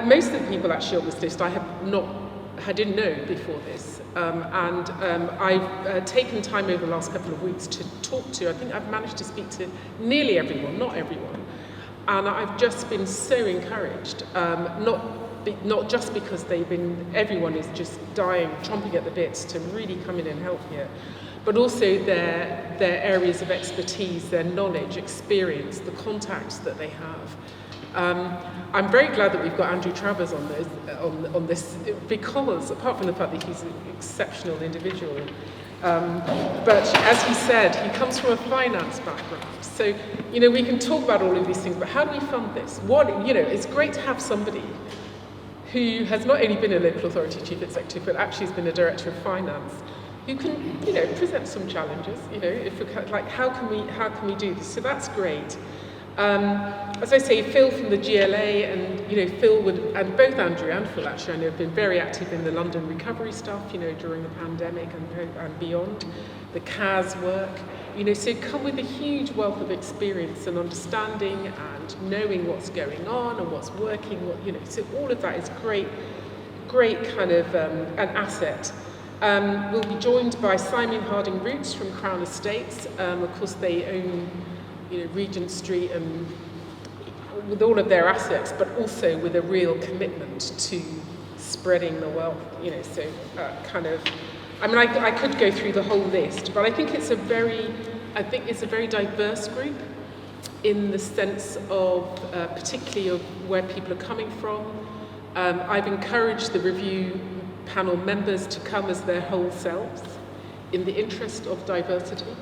Most of the people actually on this list I didn't know before this. I've taken time over the last couple of weeks to talk to, I think I've managed to speak to nearly everyone, not everyone. And I've just been so encouraged, not just because everyone is just dying, chomping at the bits to really come in and help here, but also their areas of expertise, their knowledge, experience, the contacts that they have. I'm very glad that we've got Andrew Travers on this, because apart from the fact that he's an exceptional individual, but as he said, he comes from a finance background. So, we can talk about all of these things, but how do we fund this? It's great to have somebody who has not only been a local authority chief executive, but actually has been a director of finance, who can, present some challenges. How can we do this? So that's great. As I say, Phil from the GLA, and and both Andrew and Phil actually, I know, have been very active in the London recovery stuff, during the pandemic and beyond, the CAS work. So come with a huge wealth of experience and understanding and knowing what's going on and what's working. So all of that is great kind of an asset. We'll be joined by Simon Harding Roots from Crown Estates. Of course, they own Regent Street and with all of their assets, but also with a real commitment to spreading the wealth. I could go through the whole list, but I think it's a very diverse group in the sense of particularly of where people are coming from. I've encouraged the review panel members to come as their whole selves in the interest of diversity.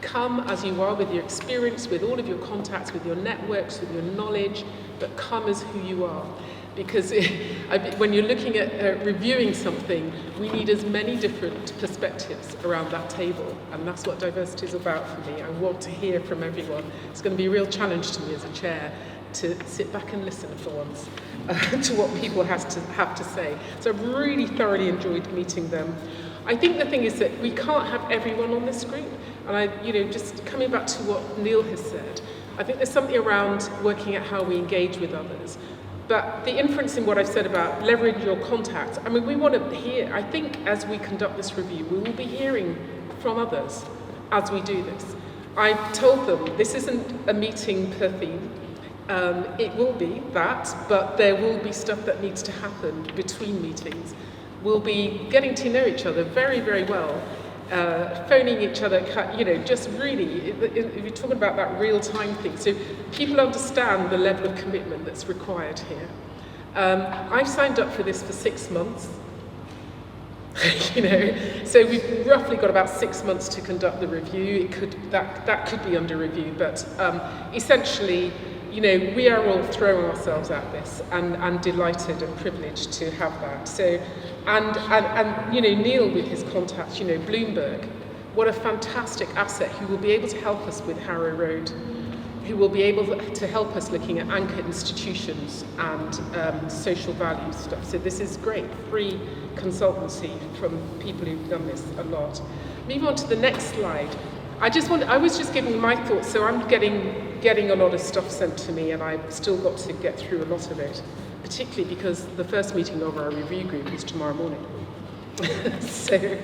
Come as you are with your experience, with all of your contacts, with your networks, with your knowledge, but come as who you are. Because when you're looking at reviewing something, we need as many different perspectives around that table, and that's what diversity is about for me. I want to hear from everyone. It's going to be a real challenge to me as a chair to sit back and listen for once to what people have to say. So I've really thoroughly enjoyed meeting them. I think the thing is that we can't have everyone on this group, and just coming back to what Neil has said, I think there's something around working at how we engage with others. But the inference in what I've said about leverage your contacts, we want to hear, I think as we conduct this review, we will be hearing from others as we do this. I've told them this isn't a meeting per theme. It will be that, but there will be stuff that needs to happen between meetings. We'll be getting to know each other very, very well, phoning each other, just really, if you're talking about that real-time thing, so people understand the level of commitment that's required here. I've signed up for this for 6 months. You know, so we've roughly got about 6 months to conduct the review. That could be under review, but essentially, you know, we are all throwing ourselves at this, and delighted and privileged to have that. So, and you know, Neil with his contacts, you know, Bloomberg, what a fantastic asset, who will be able to help us with Harrow Road, who will be able to help us looking at anchor institutions and social value stuff. So this is great, free consultancy from people who've done this a lot. Moving on to the next slide. I was just giving my thoughts, so I'm getting a lot of stuff sent to me, and I've still got to get through a lot of it, particularly because the first meeting of our review group is tomorrow morning. So,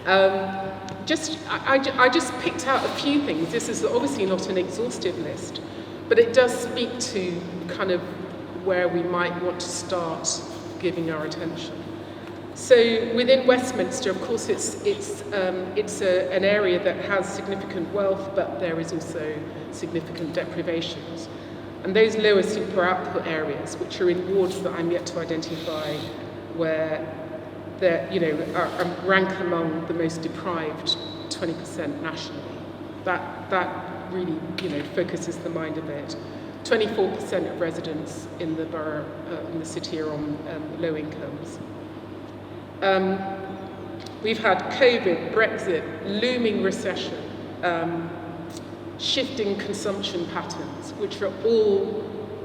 I just picked out a few things. This is obviously not an exhaustive list, but it does speak to kind of where we might want to start giving our attention. So within Westminster, of course, it's an area that has significant wealth, but there is also significant deprivations. And those lower super output areas, which are in wards that I'm yet to identify, where that, you know, rank among the most deprived 20% nationally. That really, you know, focuses the mind a bit. 24% of residents in the borough, in the city, are on low incomes. We've had COVID, Brexit, looming recession, shifting consumption patterns, which are all,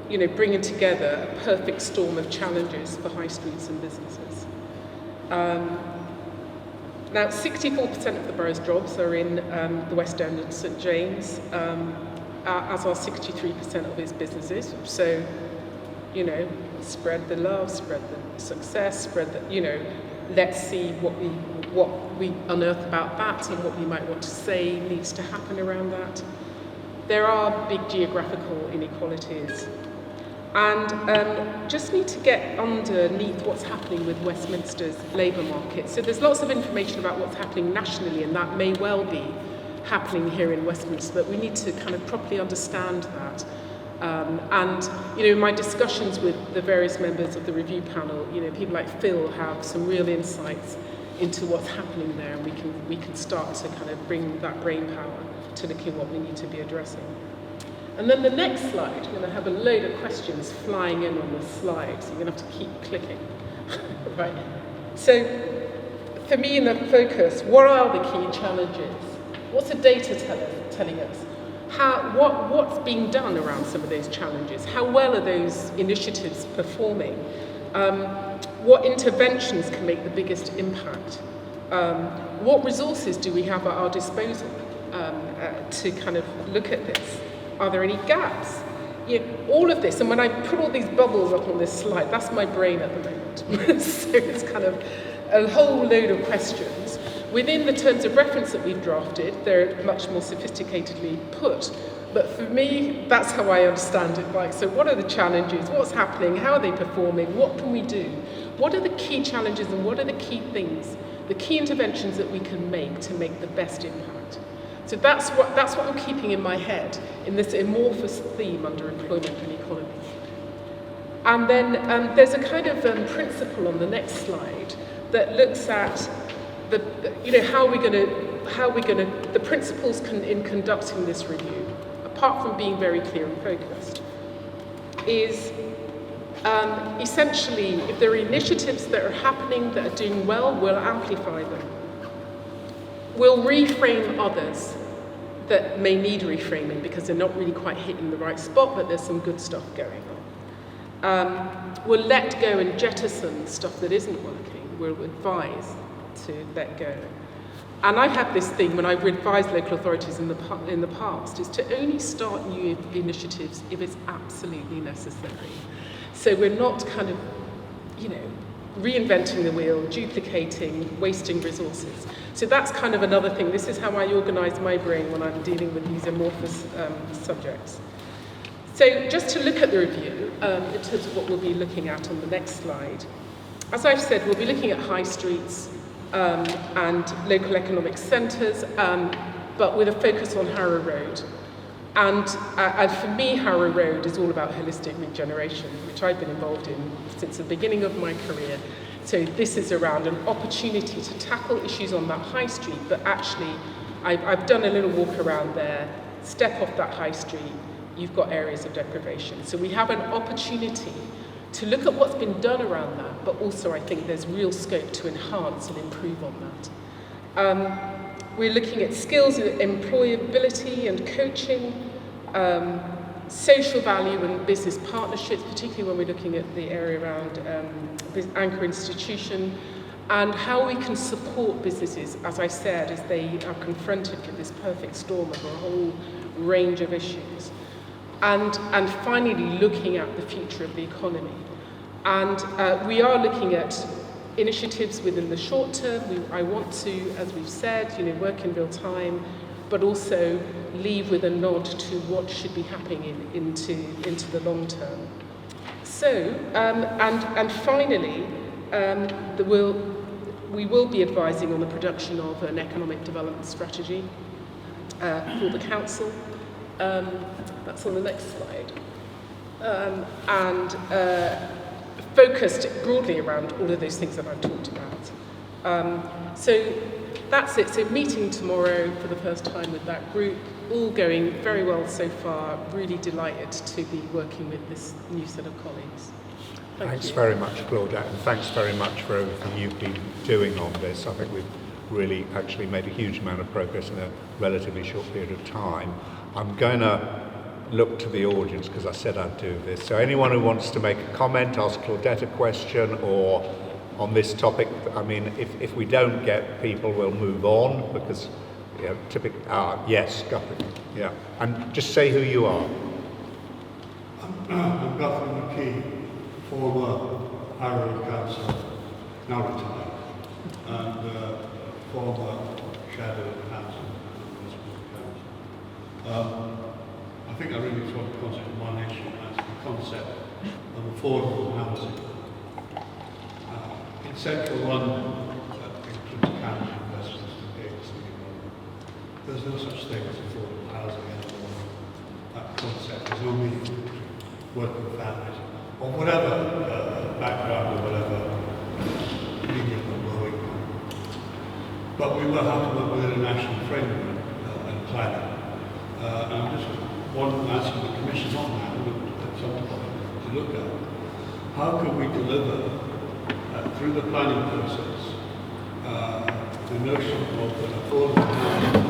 you know, bringing together a perfect storm of challenges for high streets and businesses. Now, 64% of the borough's jobs are in the West End and St James, as are 63% of its businesses. So, you know, spread the love, spread the success, spread the, you know, let's see what we unearth about that and what we might want to say needs to happen around that. There are big geographical inequalities. And just need to get underneath what's happening with Westminster's labour market. So there's lots of information about what's happening nationally, and that may well be happening here in Westminster, but we need to kind of properly understand that. And, you know, in my discussions with the various members of the review panel, you know, people like Phil have some real insights into what's happening there, and we can start to kind of bring that brain power to looking at what we need to be addressing. And then the next slide, we're going to have a load of questions flying in on the slide, so you're going to have to keep clicking. Right. So, for me in the focus, what are the key challenges? What's the data telling us? What's being done around some of those challenges? How well are those initiatives performing? What interventions can make the biggest impact? What resources do we have at our disposal to kind of look at this? Are there any gaps? You know, all of this, and when I put all these bubbles up on this slide, that's my brain at the moment. So it's kind of a whole load of questions. Within the terms of reference that we've drafted, they're much more sophisticatedly put. But for me, that's how I understand it. Like, so what are the challenges? What's happening? How are they performing? What can we do? What are the key challenges and what are the key things, the key interventions that we can make to make the best impact? So that's what I'm keeping in my head in this amorphous theme under employment and economy. And then there's a kind of principle on the next slide that looks at you know, how we're going to the principles in conducting this review, apart from being very clear and focused, is essentially if there are initiatives that are happening that are doing well, we'll amplify them. We'll reframe others that may need reframing because they're not really quite hitting the right spot, but there's some good stuff going on. We'll let go and jettison stuff that isn't working. We'll advise to let go. And I have this thing when I've advised local authorities in the past, is to only start new initiatives if it's absolutely necessary. So we're not kind of, you know, reinventing the wheel, duplicating, wasting resources. So that's kind of another thing. This is how I organise my brain when I'm dealing with these amorphous subjects. So just to look at the review, in terms of what we'll be looking at on the next slide, as I've said, we'll be looking at high streets and local economic centres, but with a focus on Harrow Road. And for me, Harrow Road is all about holistic regeneration, which I've been involved in since the beginning of my career. So this is around an opportunity to tackle issues on that high street, but actually I've done a little walk around there. Step off that high street, you've got areas of deprivation. So we have an opportunity to look at what's been done around that, but also I think there's real scope to enhance and improve on that. We're looking at skills, employability and coaching, social value and business partnerships, particularly when we're looking at the area around anchor institution, and how we can support businesses, as I said, as they are confronted with this perfect storm of a whole range of issues. And finally, looking at the future of the economy. And we are looking at initiatives within the short term. I want to, as we've said, work in real time, but also leave with a nod to what should be happening into the long term. So, and finally, we will be advising on the production of an economic development strategy for the council. That's on the next slide. Focused broadly around all of those things that I've talked about. So that's it. So meeting tomorrow for the first time with that group, all going very well so far. Really delighted to be working with this new set of colleagues. Thanks very much, Claudette, and thanks very much for everything you've been doing on this. I think we've really actually made a huge amount of progress in a relatively short period of time. I'm going to look to the audience because I said I'd do this. So anyone who wants to make a comment, ask Claudette a question, or on this topic, I mean, if we don't get people, we'll move on because, yes, Guthrie, yeah. And just say who you are. I'm Guthrie McKee, former Harrow councillor, now retired, and former shadow councillor in Westminster Council. I think I really just want to concentrate on one issue, and that's the concept of affordable housing. In central London, including Camden, Westminster, Gateshead, there's no such thing as affordable housing anymore. That concept is only working families, or whatever background, or whatever medium or low income. But we will have to work within a national framework and planning. And I'm just asking the Commission on that at some point to look at how can we deliver through the planning process the notion of an affordable housing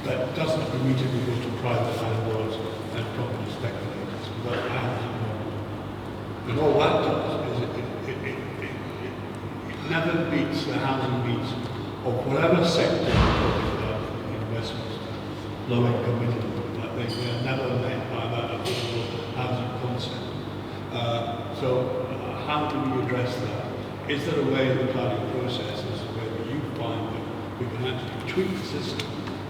that doesn't immediately go to private landlords and property speculators without housing. And all that does is it never beats the housing needs of whatever sector in Westminster. Low-income middle, they are never met by that affordable housing concept. So how do we address that? Is there a way in the planning process, where you find that we can actually tweak the system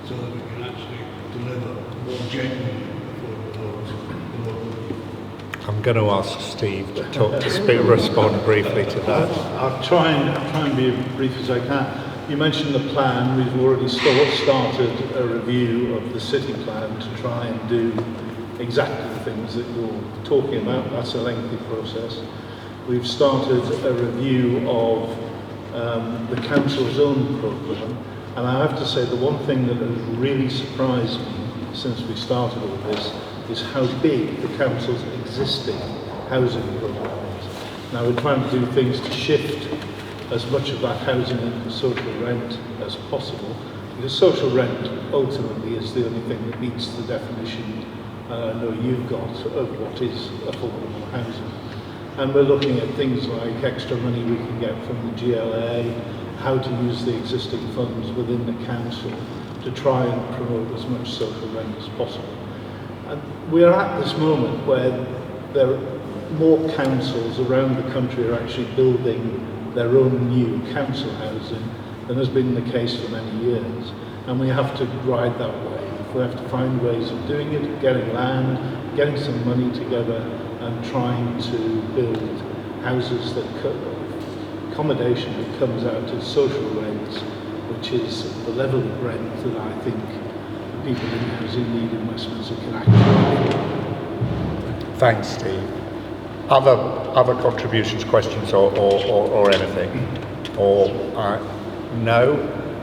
so that we can actually deliver more genuinely affordable homes? I'm going to ask Steve to respond briefly to that. I'll try and be as brief as I can. You mentioned the plan. We've already started a review of the city plan to try and do exactly the things that you're talking about. That's a lengthy process. We've started a review of the council's own programme, and I have to say the one thing that has really surprised me since we started all this is how big the council's existing housing programme is. Now we're trying to do things to shift as much of that housing into social rent as possible, because social rent ultimately is the only thing that meets the definition I know you've got of what is affordable housing. And we're looking at things like extra money we can get from the GLA, how to use the existing funds within the council to try and promote as much social rent as possible. And we are at this moment where there are more councils around the country are actually building their own new council housing than has been the case for many years. And we have to ride that wave. We have to find ways of doing it, getting land, getting some money together and trying to build houses that accommodation that comes out as social rents, which is the level of rent that I think people in housing need in Westminster can actually afford. Thanks, Steve. Other contributions, questions, or anything? Or no?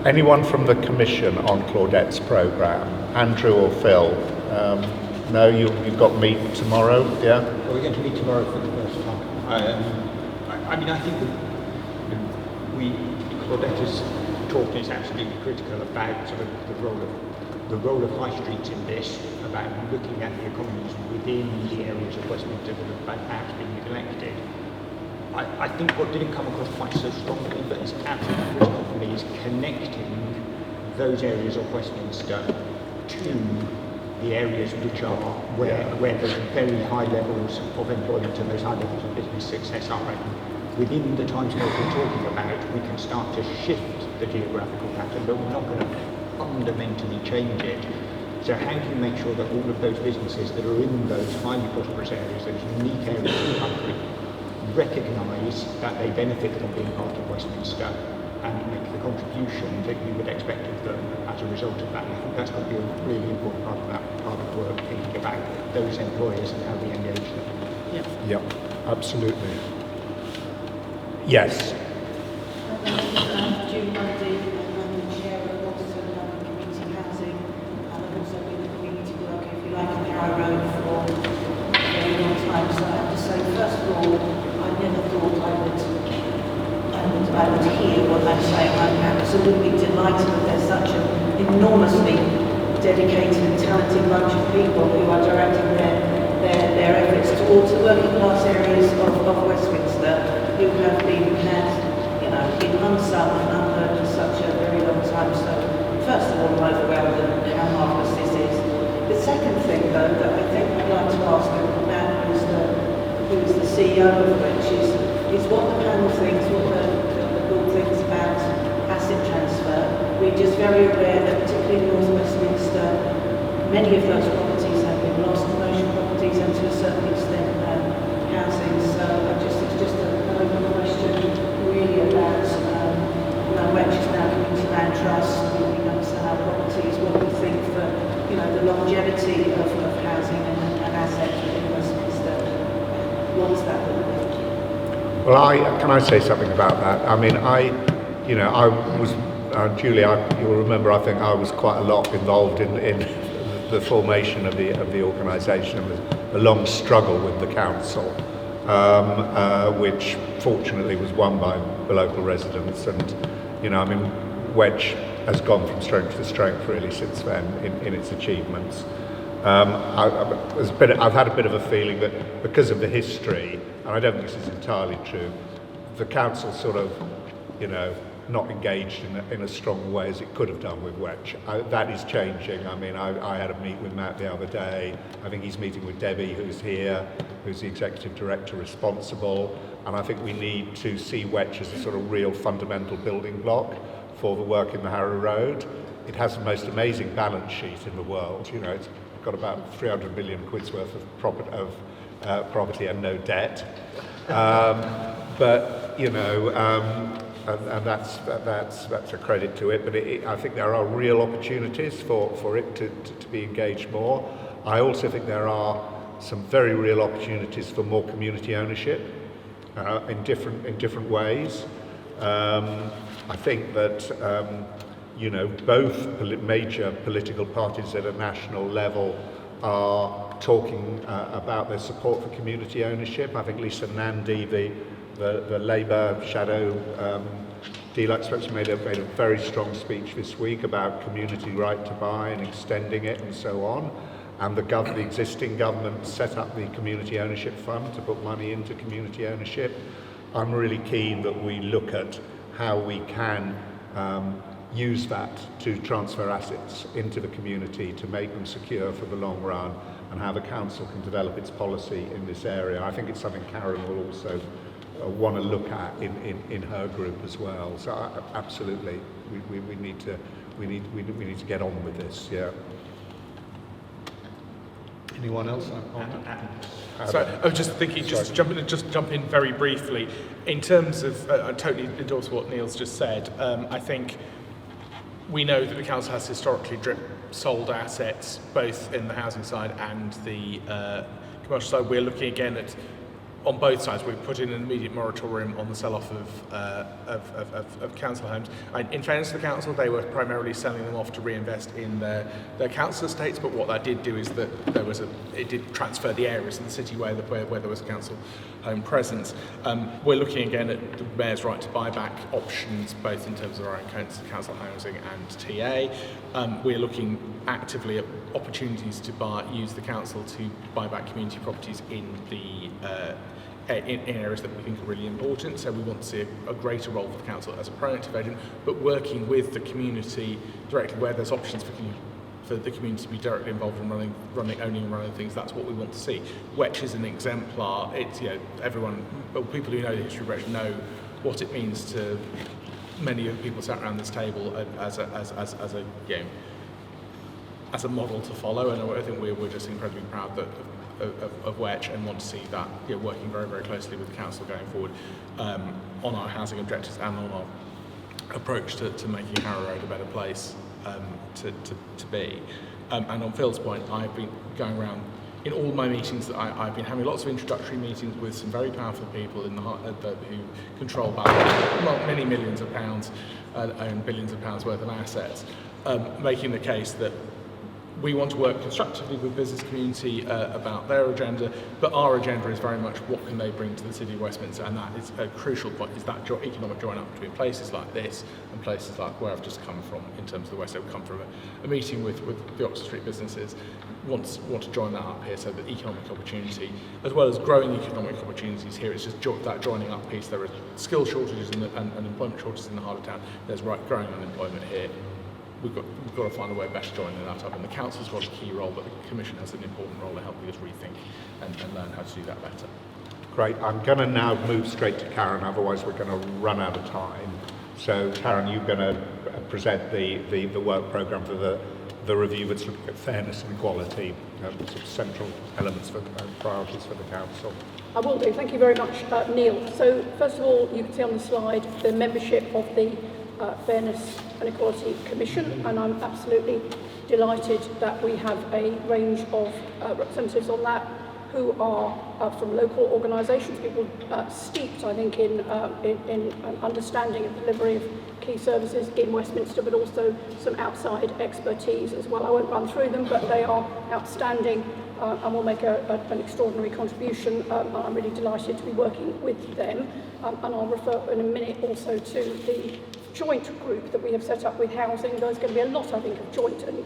Anyone from the Commission on Claudette's programme? Andrew or Phil? No, you've got meet tomorrow, yeah? Well, we're going to meet tomorrow for the first time. I mean, I think that Claudette has talked is absolutely critical about sort of the role of high streets in this, about looking at the economies within the areas of Westminster that have perhaps been neglected. I think what didn't come across quite so strongly, but is absolutely critical for me, is connecting those areas of Westminster to the areas which are where those very high levels of employment and those high levels of business success are. Within the timescale we're talking about, we can start to shift the geographical pattern, but we're not going to fundamentally change it. So how do you make sure that all of those businesses that are in those highly prosperous areas, those unique areas of the country, recognise that they benefit from being part of Westminster and make the contribution that you would expect of them as a result of that? And I think that's going to be a really important part of that part of the work, thinking about those employers and how we engage them. Yeah, absolutely. Yes. June Monday, I'm the chair of Waterton Community Housing, and I've also been a community worker, if you like, in Harrow Road for a very long time. So I have to say, first of all, I never thought I would hear what they say. I'm absolutely delighted that there's such an enormously dedicated and talented bunch of people who are directing their efforts towards the working class areas of Westminster, who have been been unsung and unheard for such a very long time. So first of all, I'm overwhelmed at how marvellous this is. The second thing, though, that I think I'd like to ask about who's the CEO of which is what the panel thinks, what the board thinks about asset transfer. We're just very aware that particularly in North Westminster, many of those properties have been lost, commercial properties, and to a certain extent housing. So it's just an open question really about Welch is now Community Land Trust, we understand our properties, what we think for the longevity of housing and assets within Westminster. What does that look like? Well, can I say something about that? I mean, I was, Julie, you'll remember, I think I was quite a lot involved in the formation of the organisation, and the long struggle with the council, which fortunately was won by the local residents. And, I mean, Wedge has gone from strength to strength really since then in its achievements. I've had a bit of a feeling that because of the history, and I don't think this is entirely true, the council sort of, not engaged in a strong way as it could have done with Wedge. That is changing. I mean, I had a meet with Matt the other day. I think he's meeting with Debbie, who's here, who's the executive director responsible. And I think we need to see Wedge as a sort of real fundamental building block for the work in the Harrow Road. It has the most amazing balance sheet in the world. It's got about 300 million quid's worth of property and no debt. And that's a credit to it. But I think there are real opportunities for it to be engaged more. I also think there are some very real opportunities for more community ownership in different ways. I think that both major political parties at a national level are talking about their support for community ownership. I think Lisa Nandy, the Labour shadow deluxe spokesman, made a very strong speech this week about community right to buy and extending it and so on. And the existing government set up the Community Ownership Fund to put money into community ownership. I'm really keen that we look at how we can use that to transfer assets into the community to make them secure for the long run, and how the council can develop its policy in this area. I think it's something Karen will also want to look at in her group as well. So absolutely, we need to get on with this. Yeah. Anyone else? So I was just thinking, just jump in very briefly. In terms of, I totally endorse what Neil's just said. I think we know that the council has historically sold assets, both in the housing side and the commercial side. We're looking again at on both sides, we've put in an immediate moratorium on the sell-off of council homes. In fairness to the council, they were primarily selling them off to reinvest in their council estates, but what that did do is that it did transfer the areas in the city where there was a council home presence. We're looking again at the mayor's right to buy back options, both in terms of our own council housing and TA. We're looking actively at opportunities to use the council to buy back community properties in areas that we think are really important. So we want to see a greater role for the council as a proactive agent, but working with the community directly where there's options for the community to be directly involved in running things. That's what we want to see. Wetch is an exemplar. It's people who know the history of Wetch know what it means to many of the people sat around this table as a model to follow, and I think we're just incredibly proud of Wetch and want to see that working very, very closely with the council going forward on our housing objectives and on our approach to making Harrow Road a better place to be. And on Phil's point, I've been going around in all my meetings that I've been having lots of introductory meetings with some very powerful people who control many millions of pounds, own billions of pounds worth of assets, making the case that we want to work constructively with business community about their agenda, but our agenda is very much what can they bring to the City of Westminster, and that is a crucial point, is that economic join-up between places like this and places like where I've just come from in terms of the West. I've come from a meeting with the Oxford Street businesses, want to join that up here so that economic opportunity, as well as growing economic opportunities here, it's just that joining up piece. There are skill shortages and employment shortages in the heart of town. There's growing unemployment here. We've got to find a way of better joining that up, and the council's got a key role, but the commission has an important role in helping us rethink and learn how to do that better. Great. I'm going to now move straight to Karen, otherwise we're going to run out of time. So Karen, you're going to present the work programme for the review that's looking at fairness and equality, sort of central elements for priorities for the council. I will do. Thank you very much, Neil. So first of all, you can see on the slide the membership of the Fairness and Equality Commission, and I'm absolutely delighted that we have a range of representatives on that who are from local organisations, people steeped, I think, in understanding and delivery of key services in Westminster, but also some outside expertise as well. I won't run through them, but they are outstanding and will make an extraordinary contribution. I'm really delighted to be working with them, and I'll refer in a minute also to the joint group that we have set up with housing. There's going to be a lot, I think, of joint and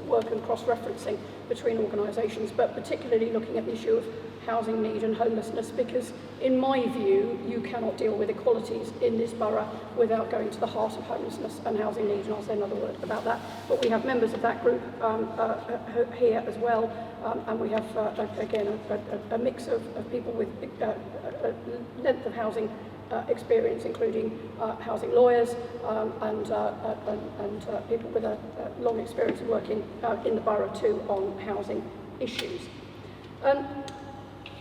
work and cross-referencing between organisations, but particularly looking at the issue of housing need and homelessness, because in my view, you cannot deal with equalities in this borough without going to the heart of homelessness and housing needs, and I'll say another word about that. But we have members of that group here as well, and we have, again, a mix of people with length of housing experience, including housing lawyers and people with a long experience of working in the borough too on housing issues.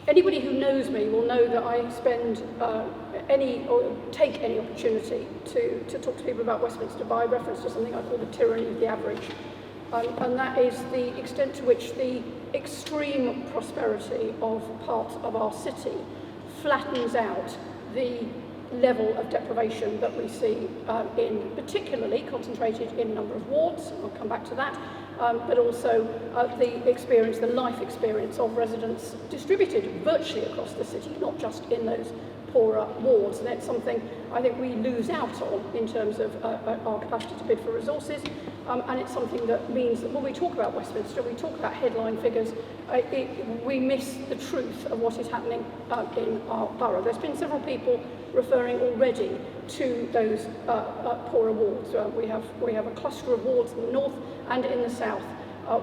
Anybody who knows me will know that I spend take any opportunity to talk to people about Westminster by reference to something I call the tyranny of the average. And that is the extent to which the extreme prosperity of parts of our city flattens out the level of deprivation that we see particularly concentrated in a number of wards. I'll come back to that, but also the life experience of residents distributed virtually across the city, not just in those poorer wards. And it's something I think we lose out on in terms of our capacity to bid for resources, and it's something that means that when we talk about Westminster, we talk about headline figures, we miss the truth of what is happening in our borough. There's been several people referring already to those poorer wards. We have a cluster of wards in the north and in the south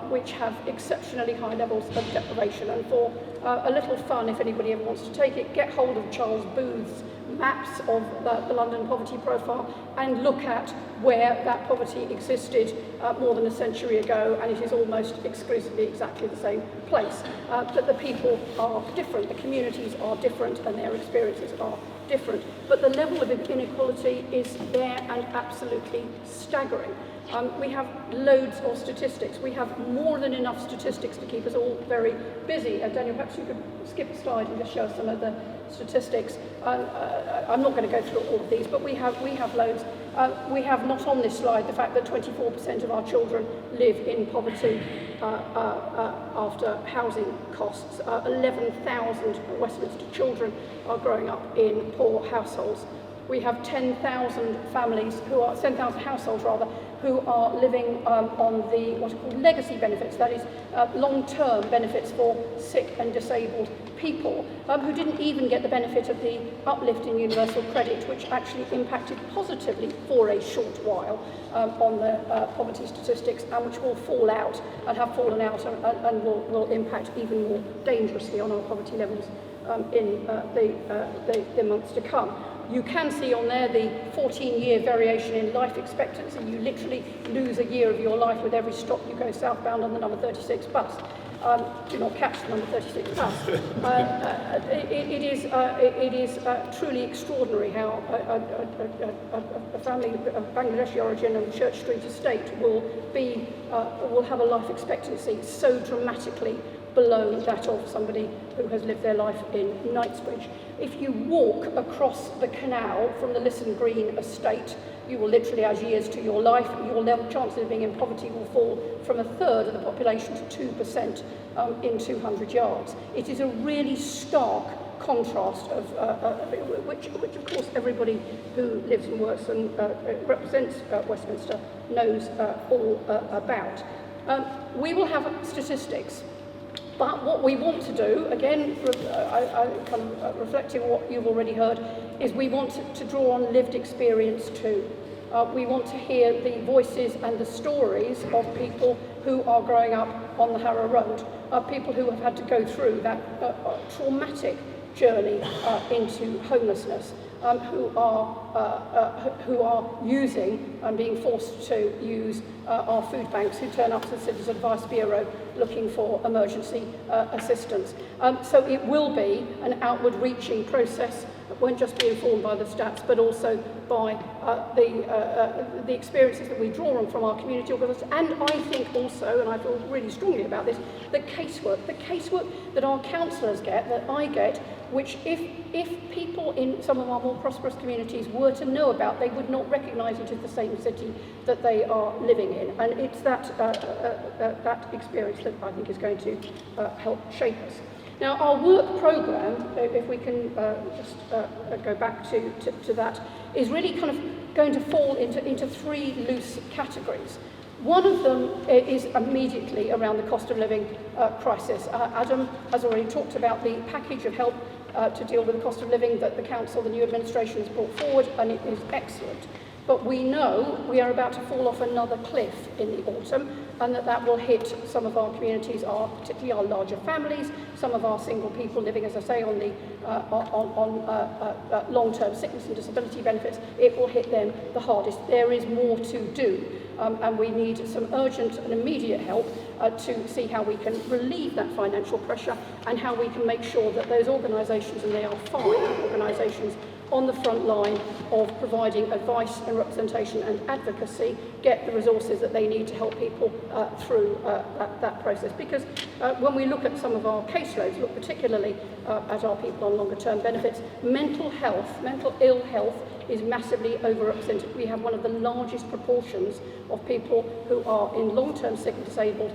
which have exceptionally high levels of deprivation. And for a little fun, if anybody ever wants to take it, get hold of Charles Booth's maps of the London poverty profile and look at where that poverty existed more than a century ago, and it is almost exclusively exactly the same place. But the people are different, the communities are different, and their experiences are different. But the level of inequality is there and absolutely staggering. We have loads of statistics. We have more than enough statistics to keep us all very busy. And Daniel, perhaps you could skip a slide and just show us some of the statistics. I'm not going to go through all of these, but we have loads. We have not on this slide the fact that 24% of our children live in poverty after housing costs. 11,000 Westminster children are growing up in poor households. We have 10,000 households who are living on the what are called legacy benefits, that is long-term benefits for sick and disabled people, who didn't even get the benefit of the uplift in universal credit, which actually impacted positively for a short while on the poverty statistics, and which will fall out and have fallen out and will impact even more dangerously on our poverty levels in the months to come. You can see on there the 14-year variation in life expectancy. You literally lose a year of your life with every stop you go southbound on the number 36 bus. Do not catch the number 36 bus. It is truly extraordinary how a family of Bangladeshi origin and Church Street estate will have a life expectancy so dramatically below that of somebody who has lived their life in Knightsbridge. If you walk across the canal from the Lisson Green estate, you will literally add years to your life. Your chances of being in poverty will fall from a third of the population to 2% in 200 yards. It is a really stark contrast of which of course everybody who lives and works and represents Westminster knows all about. We will have statistics. But what we want to do, again, reflecting what you've already heard, is we want to draw on lived experience too. We want to hear the voices and the stories of people who are growing up on the Harrow Road, people who have had to go through that traumatic journey into homelessness, who are using and being forced to use our food banks, who turn up to the Citizens Advice Bureau looking for emergency assistance. So it will be an outward-reaching process. It won't just be informed by the stats, but also by the experiences that we draw on from our community organisations. And I think also, and I feel really strongly about this, the casework that our councillors get, that I get, which if people in some of our more prosperous communities were to know about, they would not recognise it as the same city that they are living in. And it's that experience that I think is going to help shape us. Now, our work programme, if we can just go back to that, is really kind of going to fall into three loose categories. One of them is immediately around the cost of living crisis. Adam has already talked about the package of help to deal with the cost of living that the council, the new administration, has brought forward, and it is excellent. But we know we are about to fall off another cliff in the autumn, and that will hit some of our communities, particularly our larger families, some of our single people living, as I say, on the long-term sickness and disability benefits. It will hit them the hardest. There is more to do, and we need some urgent and immediate help to see how we can relieve that financial pressure and how we can make sure that those organisations, and they are 5 organisations, on the front line of providing advice and representation and advocacy, get the resources that they need to help people through that process. Because when we look at some of our caseloads, look particularly at our people on longer term benefits, mental ill health is massively overrepresented. We have one of the largest proportions of people who are in long-term sick and disabled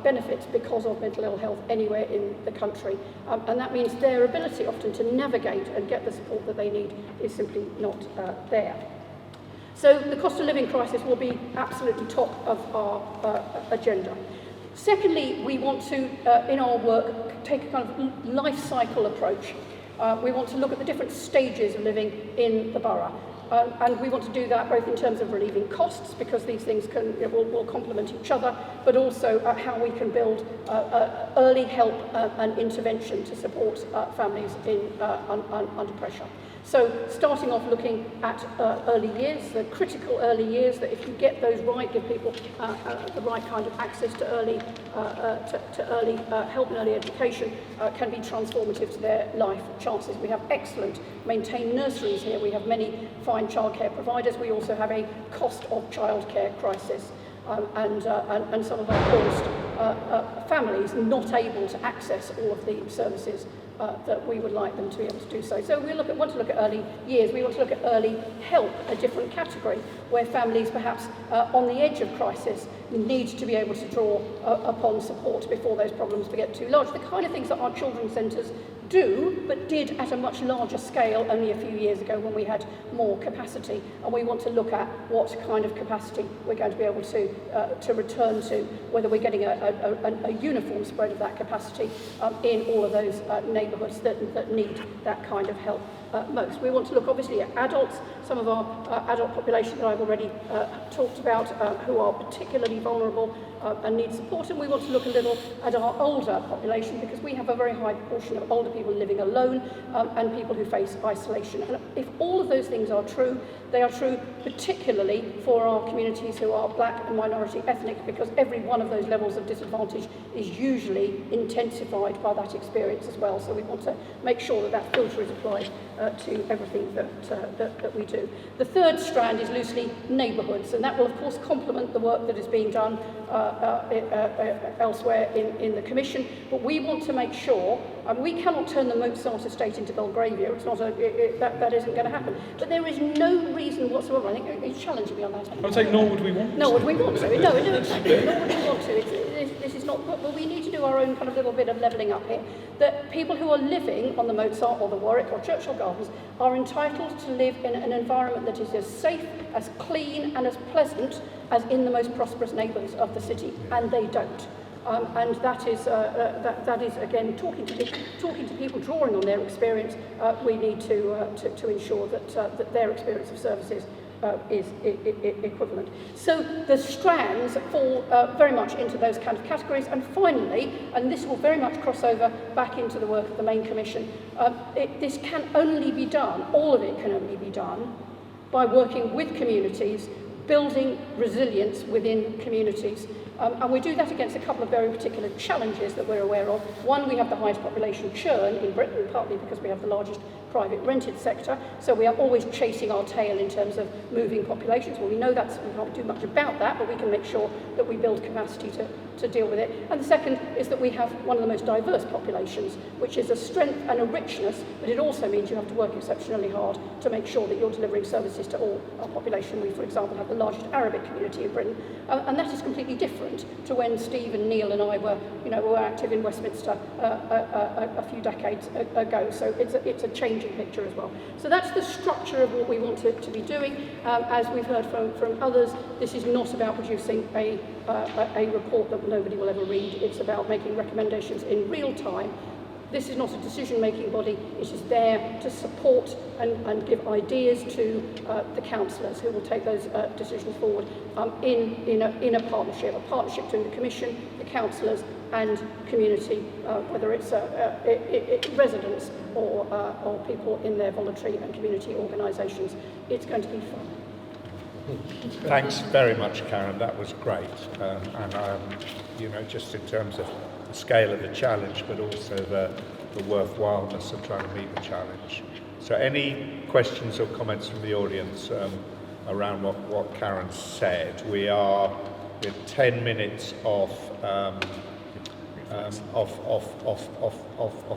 benefits because of mental ill health anywhere in the country. And that means their ability often to navigate and get the support that they need is simply not there. So the cost of living crisis will be absolutely top of our agenda. Secondly, we want to, in our work, take a kind of life cycle approach. We want to look at the different stages of living in the borough. And we want to do that both in terms of relieving costs, because these things will complement each other, but also how we can build early help and intervention to support families under pressure. So starting off looking at early years, the critical early years, that if you get those right, give people the right kind of access to early help and early education, can be transformative to their life chances. We have excellent maintained nurseries here. We have many fine childcare providers. We also have a cost of childcare crisis. And some of our poorest families not able to access all of the services that we would like them to be able to do so. So we want to look at early years, we want to look at early help, a different category, where families perhaps on the edge of crisis need to be able to draw upon support before those problems get too large. The kind of things that our children's centres do, but did at a much larger scale only a few years ago when we had more capacity. And we want to look at what kind of capacity we're going to be able to return to, whether we're getting a uniform spread of that capacity in all of those neighbourhoods that need that kind of help most. We want to look obviously at adults, some of our adult population that I've already talked about, who are particularly vulnerable and need support, and we want to look a little at our older population, because we have a very high proportion of older people living alone and people who face isolation. And if all of those things are true, they are true particularly for our communities who are black and minority ethnic, because every one of those levels of disadvantage is usually intensified by that experience as well. So we want to make sure that that filter is applied to everything that we do. The third strand is loosely neighbourhoods, and that will of course complement the work that is being done elsewhere in the Commission, but we want to make sure, and we cannot turn the Mozart estate into Belgravia, it's not that isn't going to happen, but there is no reason whatsoever. I think it's challenging me on that. I would say nor would we want to. No, would we want to? No, exactly. Nor would we want to. This is not, but we need to do our own kind of little bit of levelling up here, that people who are living on the Mozart or the Warwick or Churchill Gardens are entitled to live in an environment that is as safe, as clean and as pleasant as in the most prosperous neighbourhoods of the city, and they don't. And that is again talking to people, drawing on their experience. We need to ensure that their experience of services is equivalent. So the strands fall very much into those kind of categories. And finally, and this will very much cross over back into the work of the main commission, this can only be done, all of it can only be done, by working with communities, building resilience within communities. And we do that against a couple of very particular challenges that we're aware of. One, we have the highest population churn in Britain, partly because we have the largest private rented sector, so we are always chasing our tail in terms of moving populations. Well, we know we can't do much about that, but we can make sure that we build capacity to deal with it. And the second is that we have one of the most diverse populations, which is a strength and a richness, but it also means you have to work exceptionally hard to make sure that you're delivering services to all our population. We, for example, have the largest Arabic community in Britain, and that is completely different to when Steve and Neil and I were active in Westminster a few decades ago. So it's a changing picture as well. So that's the structure of what we want to be doing. As we've heard from others, this is not about producing a report that nobody will ever read. It's about making recommendations in real time. This is not a decision-making body. It is there to support and give ideas to the councillors who will take those decisions forward in a partnership between the Commission, the councillors and community, whether it's residents or people in their voluntary and community organisations. It's going to be fun. Thanks very much, Karen. That was great. Just in terms of the scale of the challenge, but also the worthwhileness of trying to meet the challenge. So any questions or comments from the audience around what Karen said? We're 10 minutes off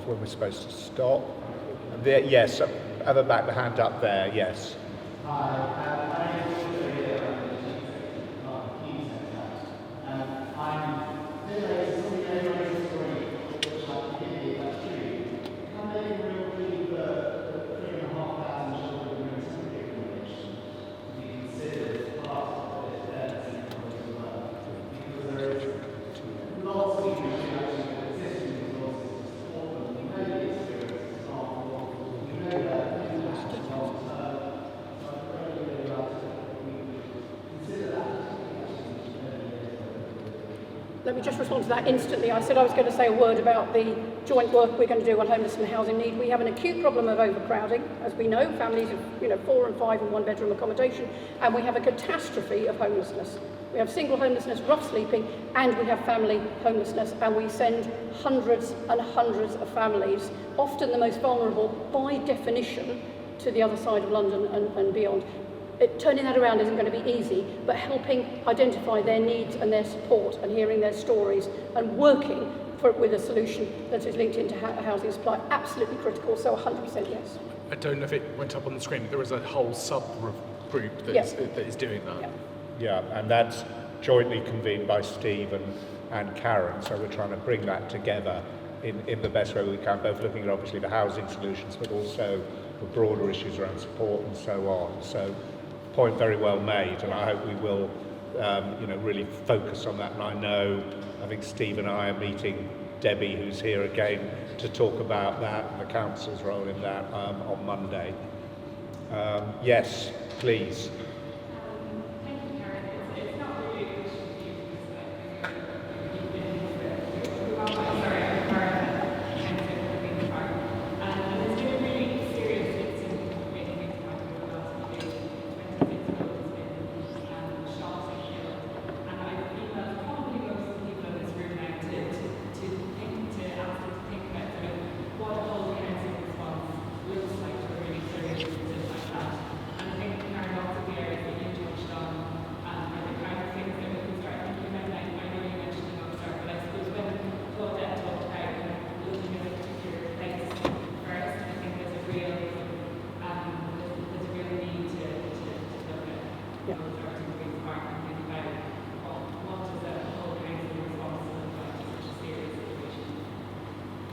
when we're supposed to stop. Yes, have a back the hand up there, yes. Let me just respond to that instantly. I said I was going to say a word about the joint work we're going to do on homeless and housing need. We have an acute problem of overcrowding, as we know, families of 4 and 5 in one-bedroom accommodation, and we have a catastrophe of homelessness. We have single homelessness, rough sleeping, and we have family homelessness, and we send hundreds and hundreds of families, often the most vulnerable by definition, to the other side of London and beyond. Turning that around isn't going to be easy, but helping identify their needs and their support and hearing their stories and working with a solution that is linked into housing supply. Absolutely critical, so 100% yes. I don't know if it went up on the screen, but there is a whole subgroup that is doing that. Yeah, and that's jointly convened by Steve and Karen, so we're trying to bring that together in the best way we can, both looking at obviously the housing solutions, but also the broader issues around support and so on. So, point very well made, and I hope we will, really focus on that. And I think Steve and I are meeting Debbie, who's here again, to talk about that and the council's role in that on Monday. Yes, please.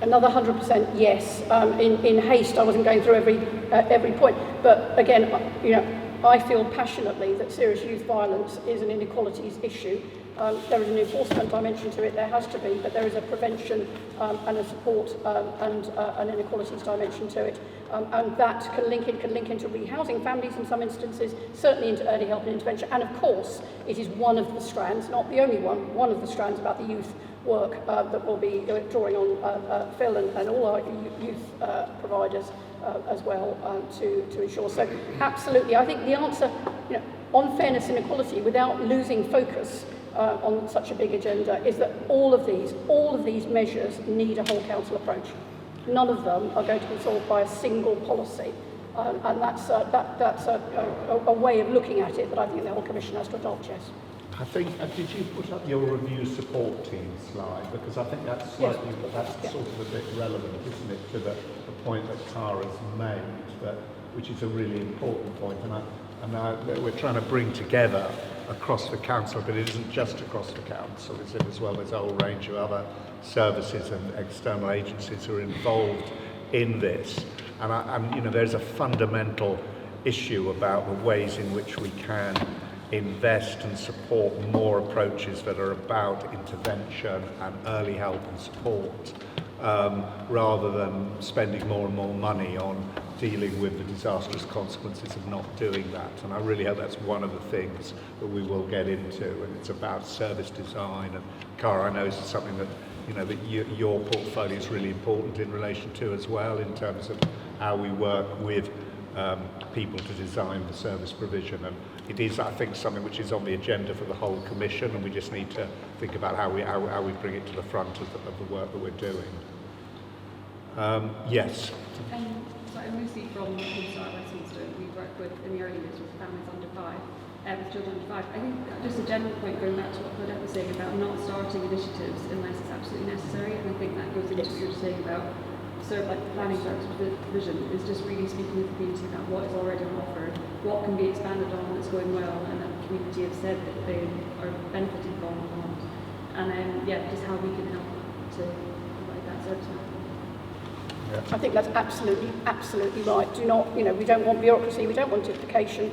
Another 100% yes. In haste, I wasn't going through every point, but again, I feel passionately that serious youth violence is an inequalities issue. There is an enforcement dimension to it, there has to be, but there is a prevention and a support and an inequalities dimension to it. And that can link into rehousing families in some instances, certainly into early help and intervention. And of course, it is one of the strands, not the only one of the strands about the youth work that will be drawing on Phil and all our youth providers as well to ensure. So absolutely, I think the answer, on fairness and equality, without losing focus on such a big agenda, is that all of these measures need a whole council approach. None of them are going to be solved by a single policy, and that's a way of looking at it that I think the whole Commission has to adopt. Yes. I think, did you put up your review support team slide? Because I think that's slightly, that's sort of a bit relevant, isn't it, to the point that Tara's made, which is a really important point. And we're trying to bring together across the council, but it isn't just across the council, is it as well? There's a whole range of other services and external agencies who are involved in this. And there's a fundamental issue about the ways in which we can invest and support more approaches that are about intervention and early help and support, rather than spending more and more money on dealing with the disastrous consequences of not doing that. And I really hope that's one of the things that we will get into, and it's about service design. And Cara, I know this is something that that your portfolio is really important in relation to as well, in terms of how we work with people to design the service provision. And it is, I think, something which is on the agenda for the whole Commission, and we just need to think about how we bring it to the front of the work that we're doing. Yes. So I'm Lucy from Westminster. We work in the early years with families under 5, with children under 5. I think just a general point, going back to what Claudette was saying about not starting initiatives unless it's absolutely necessary, and I think that goes into what you're saying about planning service provision, is just really speaking with the community about what is already on offer, what can be expanded on that's going well, and that the community have said that they are benefiting from, and just how we can help to provide that service. I think that's absolutely right. We don't want bureaucracy, we don't want duplication.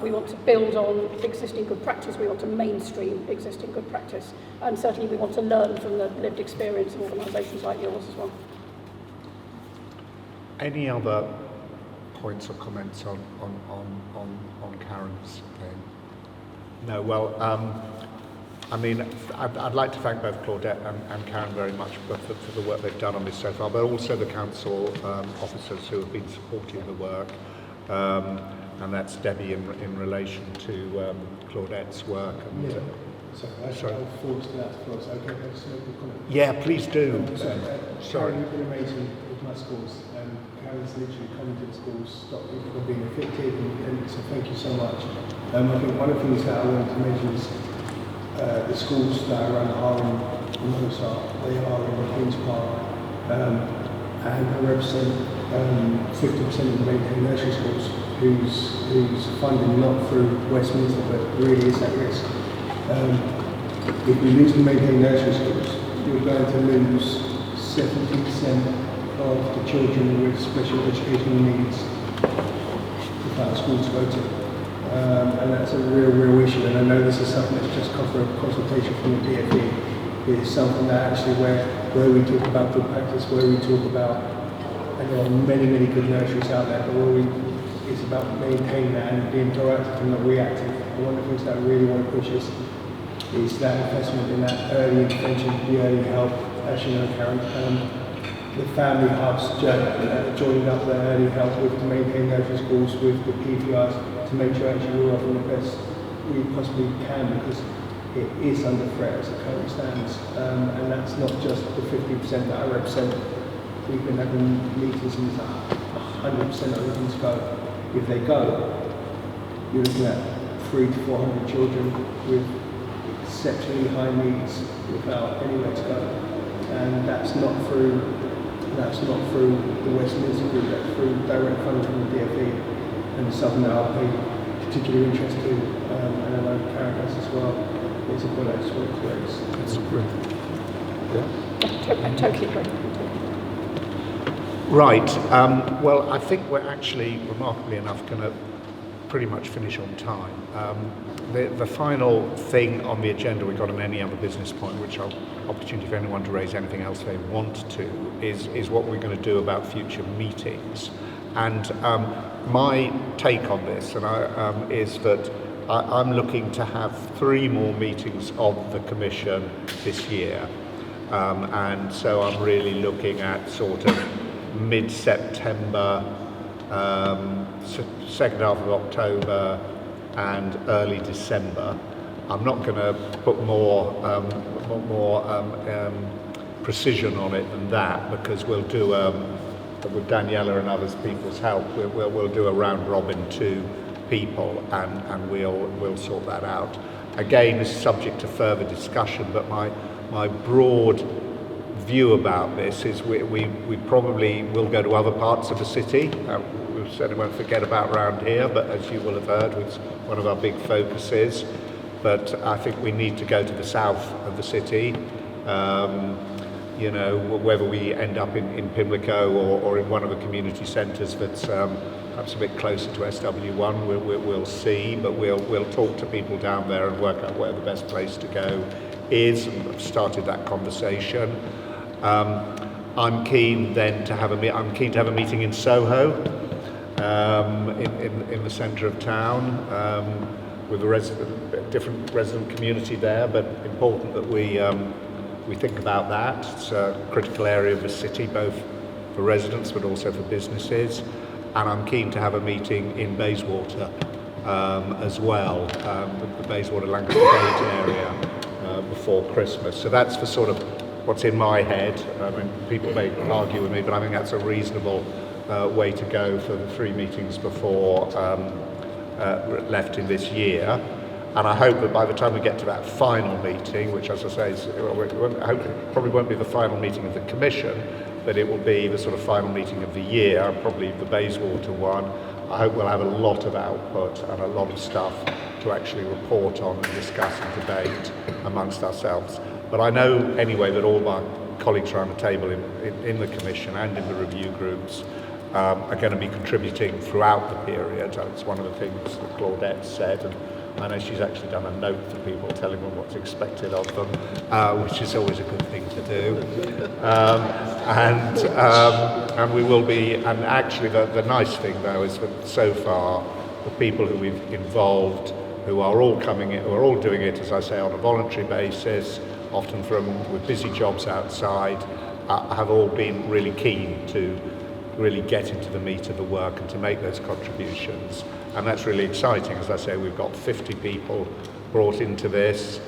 We want to build on existing good practice, we want to mainstream existing good practice, and certainly we want to learn from the lived experience of organisations like yours as well. Any other points or comments on Karen's thing? No, well, I'd like to thank both Claudette and Karen very much for the work they've done on this so far, but also the council officers who have been supporting the work, and that's Debbie in relation to Claudette's work. And, Sorry. I'll forward to that for us. Okay, that's a good comment. Yeah, please do. Sorry. Karen, you've been amazing with my schools. Karen's literally come to the schools, stopped people from being afflicted, and so thank you so much. I think one of the things that I wanted to mention is the schools that are around Harlem Mozart. They are in the Queen's Park, and I represent 50% of the maintained nursery schools whose funding not through Westminster but really is at risk. If we lose the maintained nursery schools, we're going to lose 70% of the children with special educational needs without schools to go to. And that's a real issue, and I know this is something that's just come for a consultation from the DfE. It's something that actually where we talk about good practice, where we talk about, and there are many good nurseries out there, but it's about maintaining that and being proactive and not reactive. And one of the things that I really want to push is that investment in that early intervention, the early help, as you know, Karen. The family hubs joining up the early help with the maintained nursery schools, with the PPRs, to make sure actually we're offering the best we possibly can, because it is under threat as it currently stands. And that's not just the 50% that I represent. We've been having meetings and 100% are looking to go. If they go, you're looking at 300 to 400 children with exceptionally high needs without anywhere to go. And that's not through the Westminster Group, that's through direct funding from the DfE. And it's something that I'll pay particular interest to, and I know Karen does as well. It's a point I just want to raise. That's great. Yeah. Totally agree. Right. Well, I think we're actually, remarkably enough, going to pretty much finish on time. The final thing on the agenda, we've got on any other business point, which I'll opportunity for anyone to raise anything else they want to, is what we're going to do about future meetings. And my take on this is that I'm looking to have 3 more meetings of the Commission this year. And so I'm really looking at sort of mid-September, second half of October and early December. I'm not going to put more precision on it than that, because we'll do, with Daniela and others people's help, we'll do a round robin to people and we'll sort that out. Again, this is subject to further discussion, but my broad view about this is we probably will go to other parts of the city. We certainly won't forget about around here, but as you will have heard, it's one of our big focuses. But I think we need to go to the south of the city. You know, whether we end up in Pimlico or in one of the community centres that's perhaps a bit closer to SW1, we'll see, but we'll talk to people down there and work out where the best place to go is, and I've started that conversation. I'm keen then to have a meeting in Soho, in the centre of town, with a different resident community there, but important that we think about that. It's a critical area of the city, both for residents but also for businesses. And I'm keen to have a meeting in Bayswater as well, the Bayswater Lancaster Gate area before Christmas. So that's for sort of what's in my head. I mean, people may argue with me, but I think that's a reasonable way to go for the 3 meetings before left in this year. And I hope that by the time we get to that final meeting, which, as I say, I hope it probably won't be the final meeting of the Commission, but it will be the sort of final meeting of the year, probably the Bayswater one. I hope we'll have a lot of output and a lot of stuff to actually report on and discuss and debate amongst ourselves. But I know anyway that all my colleagues around the table in the Commission and in the review groups are going to be contributing throughout the period. It's one of the things that Claudette said, and I know she's actually done a note to people telling them what's expected of them, which is always a good thing to do. And we will be, and actually the nice thing though is that so far the people who we've involved, who are all coming in, who are all doing it, as I say, on a voluntary basis, often with busy jobs outside, have all been really keen to really get into the meat of the work and to make those contributions. And that's really exciting. As I say, we've got 50 people brought into this,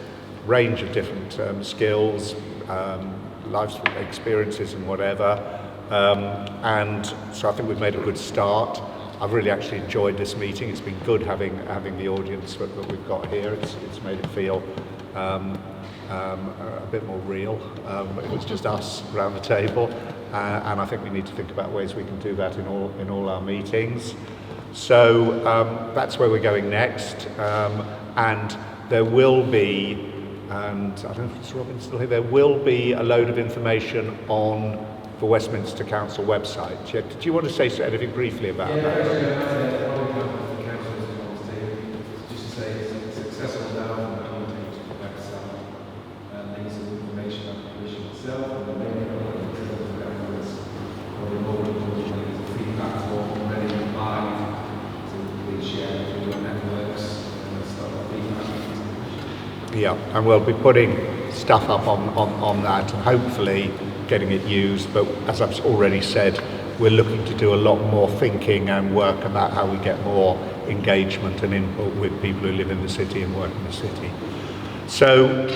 range of different skills, life experiences and whatever. And so I think we've made a good start. I've really actually enjoyed this meeting. It's been good having the audience that we've got here. It's made it feel a bit more real. It was just us around the table, and I think we need to think about ways we can do that in all our meetings. So that's where we're going next, and there will be, and I don't know if Robin's still here, there will be a load of information on the Westminster Council website. Did you want to say anything briefly about that? Just to say it's accessible now from the content website, and there's some information on the commission itself, and the main governments, or the more importantly, the free platform already live, so please share it with your networks and start the feedback. Yeah, and we'll be putting stuff up on that and hopefully getting it used, but as I've already said, we're looking to do a lot more thinking and work about how we get more engagement and input with people who live in the city and work in the city. So,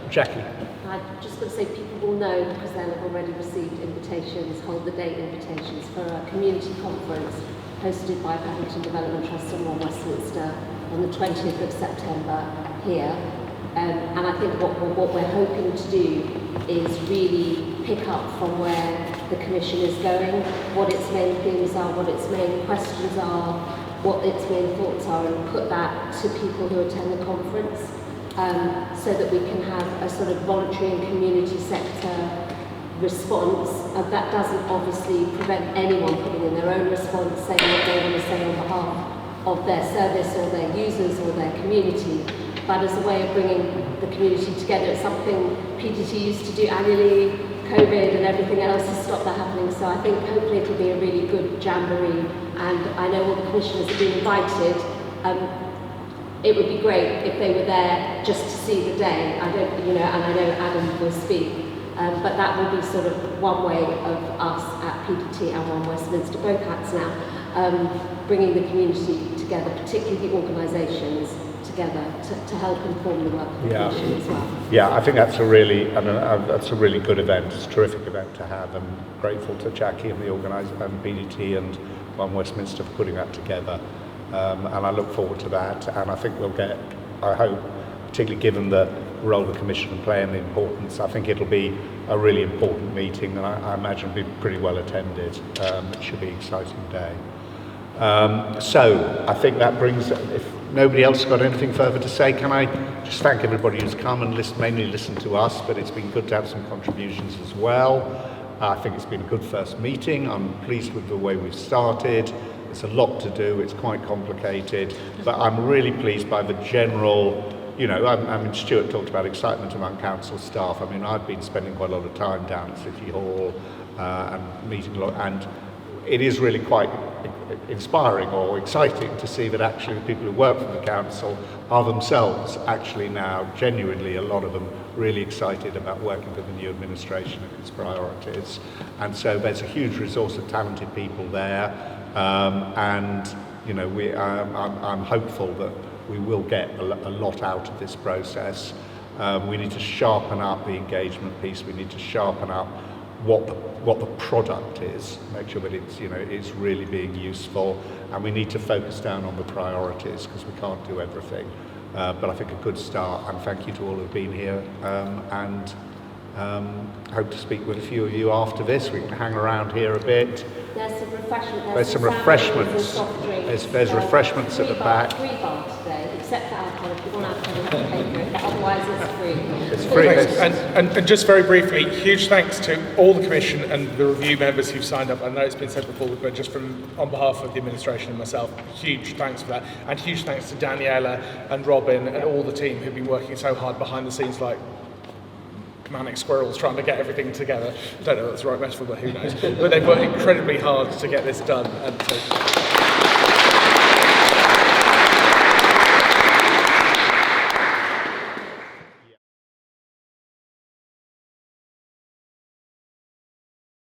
Jackie. I'm just going to say people will know, because they'll have already received invitations, hold the date invitations for a community conference hosted by Paddington Development Trust in Westminster on the 20th of September here. And I think what we're hoping to do is really pick up from where the Commission is going, what its main themes are, what its main questions are, what its main thoughts are, and put that to people who attend the conference, so that we can have a sort of voluntary and community sector response. That doesn't obviously prevent anyone putting in their own response, saying what they want to say on behalf of their service or their users or their community. But as a way of bringing the community together, it's something PDT used to do annually. COVID and everything else has stopped that happening, so I think hopefully it'll be a really good jamboree, and I know all the commissioners have been invited. It would be great if they were there just to see the day. I don't, and I know Adam will speak, but that will be sort of one way of us at PDT and One Westminster, both hats now, bringing the community together, particularly the organisations, together to help inform the work of the Commission as well. Yeah, I think that's a really good event. It's a terrific event to have. I'm grateful to Jackie and the organiser and PDT and One Westminster for putting that together. And I look forward to that. And I think we'll get, I hope, particularly given the role the Commission will play and the importance, I think it'll be a really important meeting, and I imagine it'll be pretty well attended. It should be an exciting day. So I think that brings, if nobody else got anything further to say, can I just thank everybody who's come and mainly listened to us, but it's been good to have some contributions as well. I think it's been a good first meeting. I'm pleased with the way we've started. It's a lot to do, it's quite complicated, but I'm really pleased by the general, I mean, Stuart talked about excitement among council staff. I mean, I've been spending quite a lot of time down at City Hall and meeting a lot, and it is really quite inspiring or exciting to see that actually the people who work for the council are themselves actually now genuinely, a lot of them, really excited about working with the new administration and its priorities. And so there's a huge resource of talented people there, and I'm hopeful that we will get a lot out of this process. We need to sharpen up the engagement piece. We need to sharpen up what the product is, make sure that it's really being useful, and we need to focus down on the priorities because we can't do everything. But I think a good start, and thank you to all who've been here, and hope to speak with a few of you after this. We can hang around here a bit. There's some refreshments. There's some refreshments. There's refreshments at the back. Free bar today, except for alcohol. If you want alcohol, you have to pay for it. Otherwise, it's free. It's free. And just very briefly, huge thanks to all the Commission and the review members who've signed up. I know it's been said before, but just on behalf of the administration and myself, huge thanks for that. And huge thanks to Daniela and Robin and all the team who've been working so hard behind the scenes, like manic squirrels trying to get everything together. I don't know if that's the right metaphor, but who knows. But they've worked incredibly hard to get this done. And so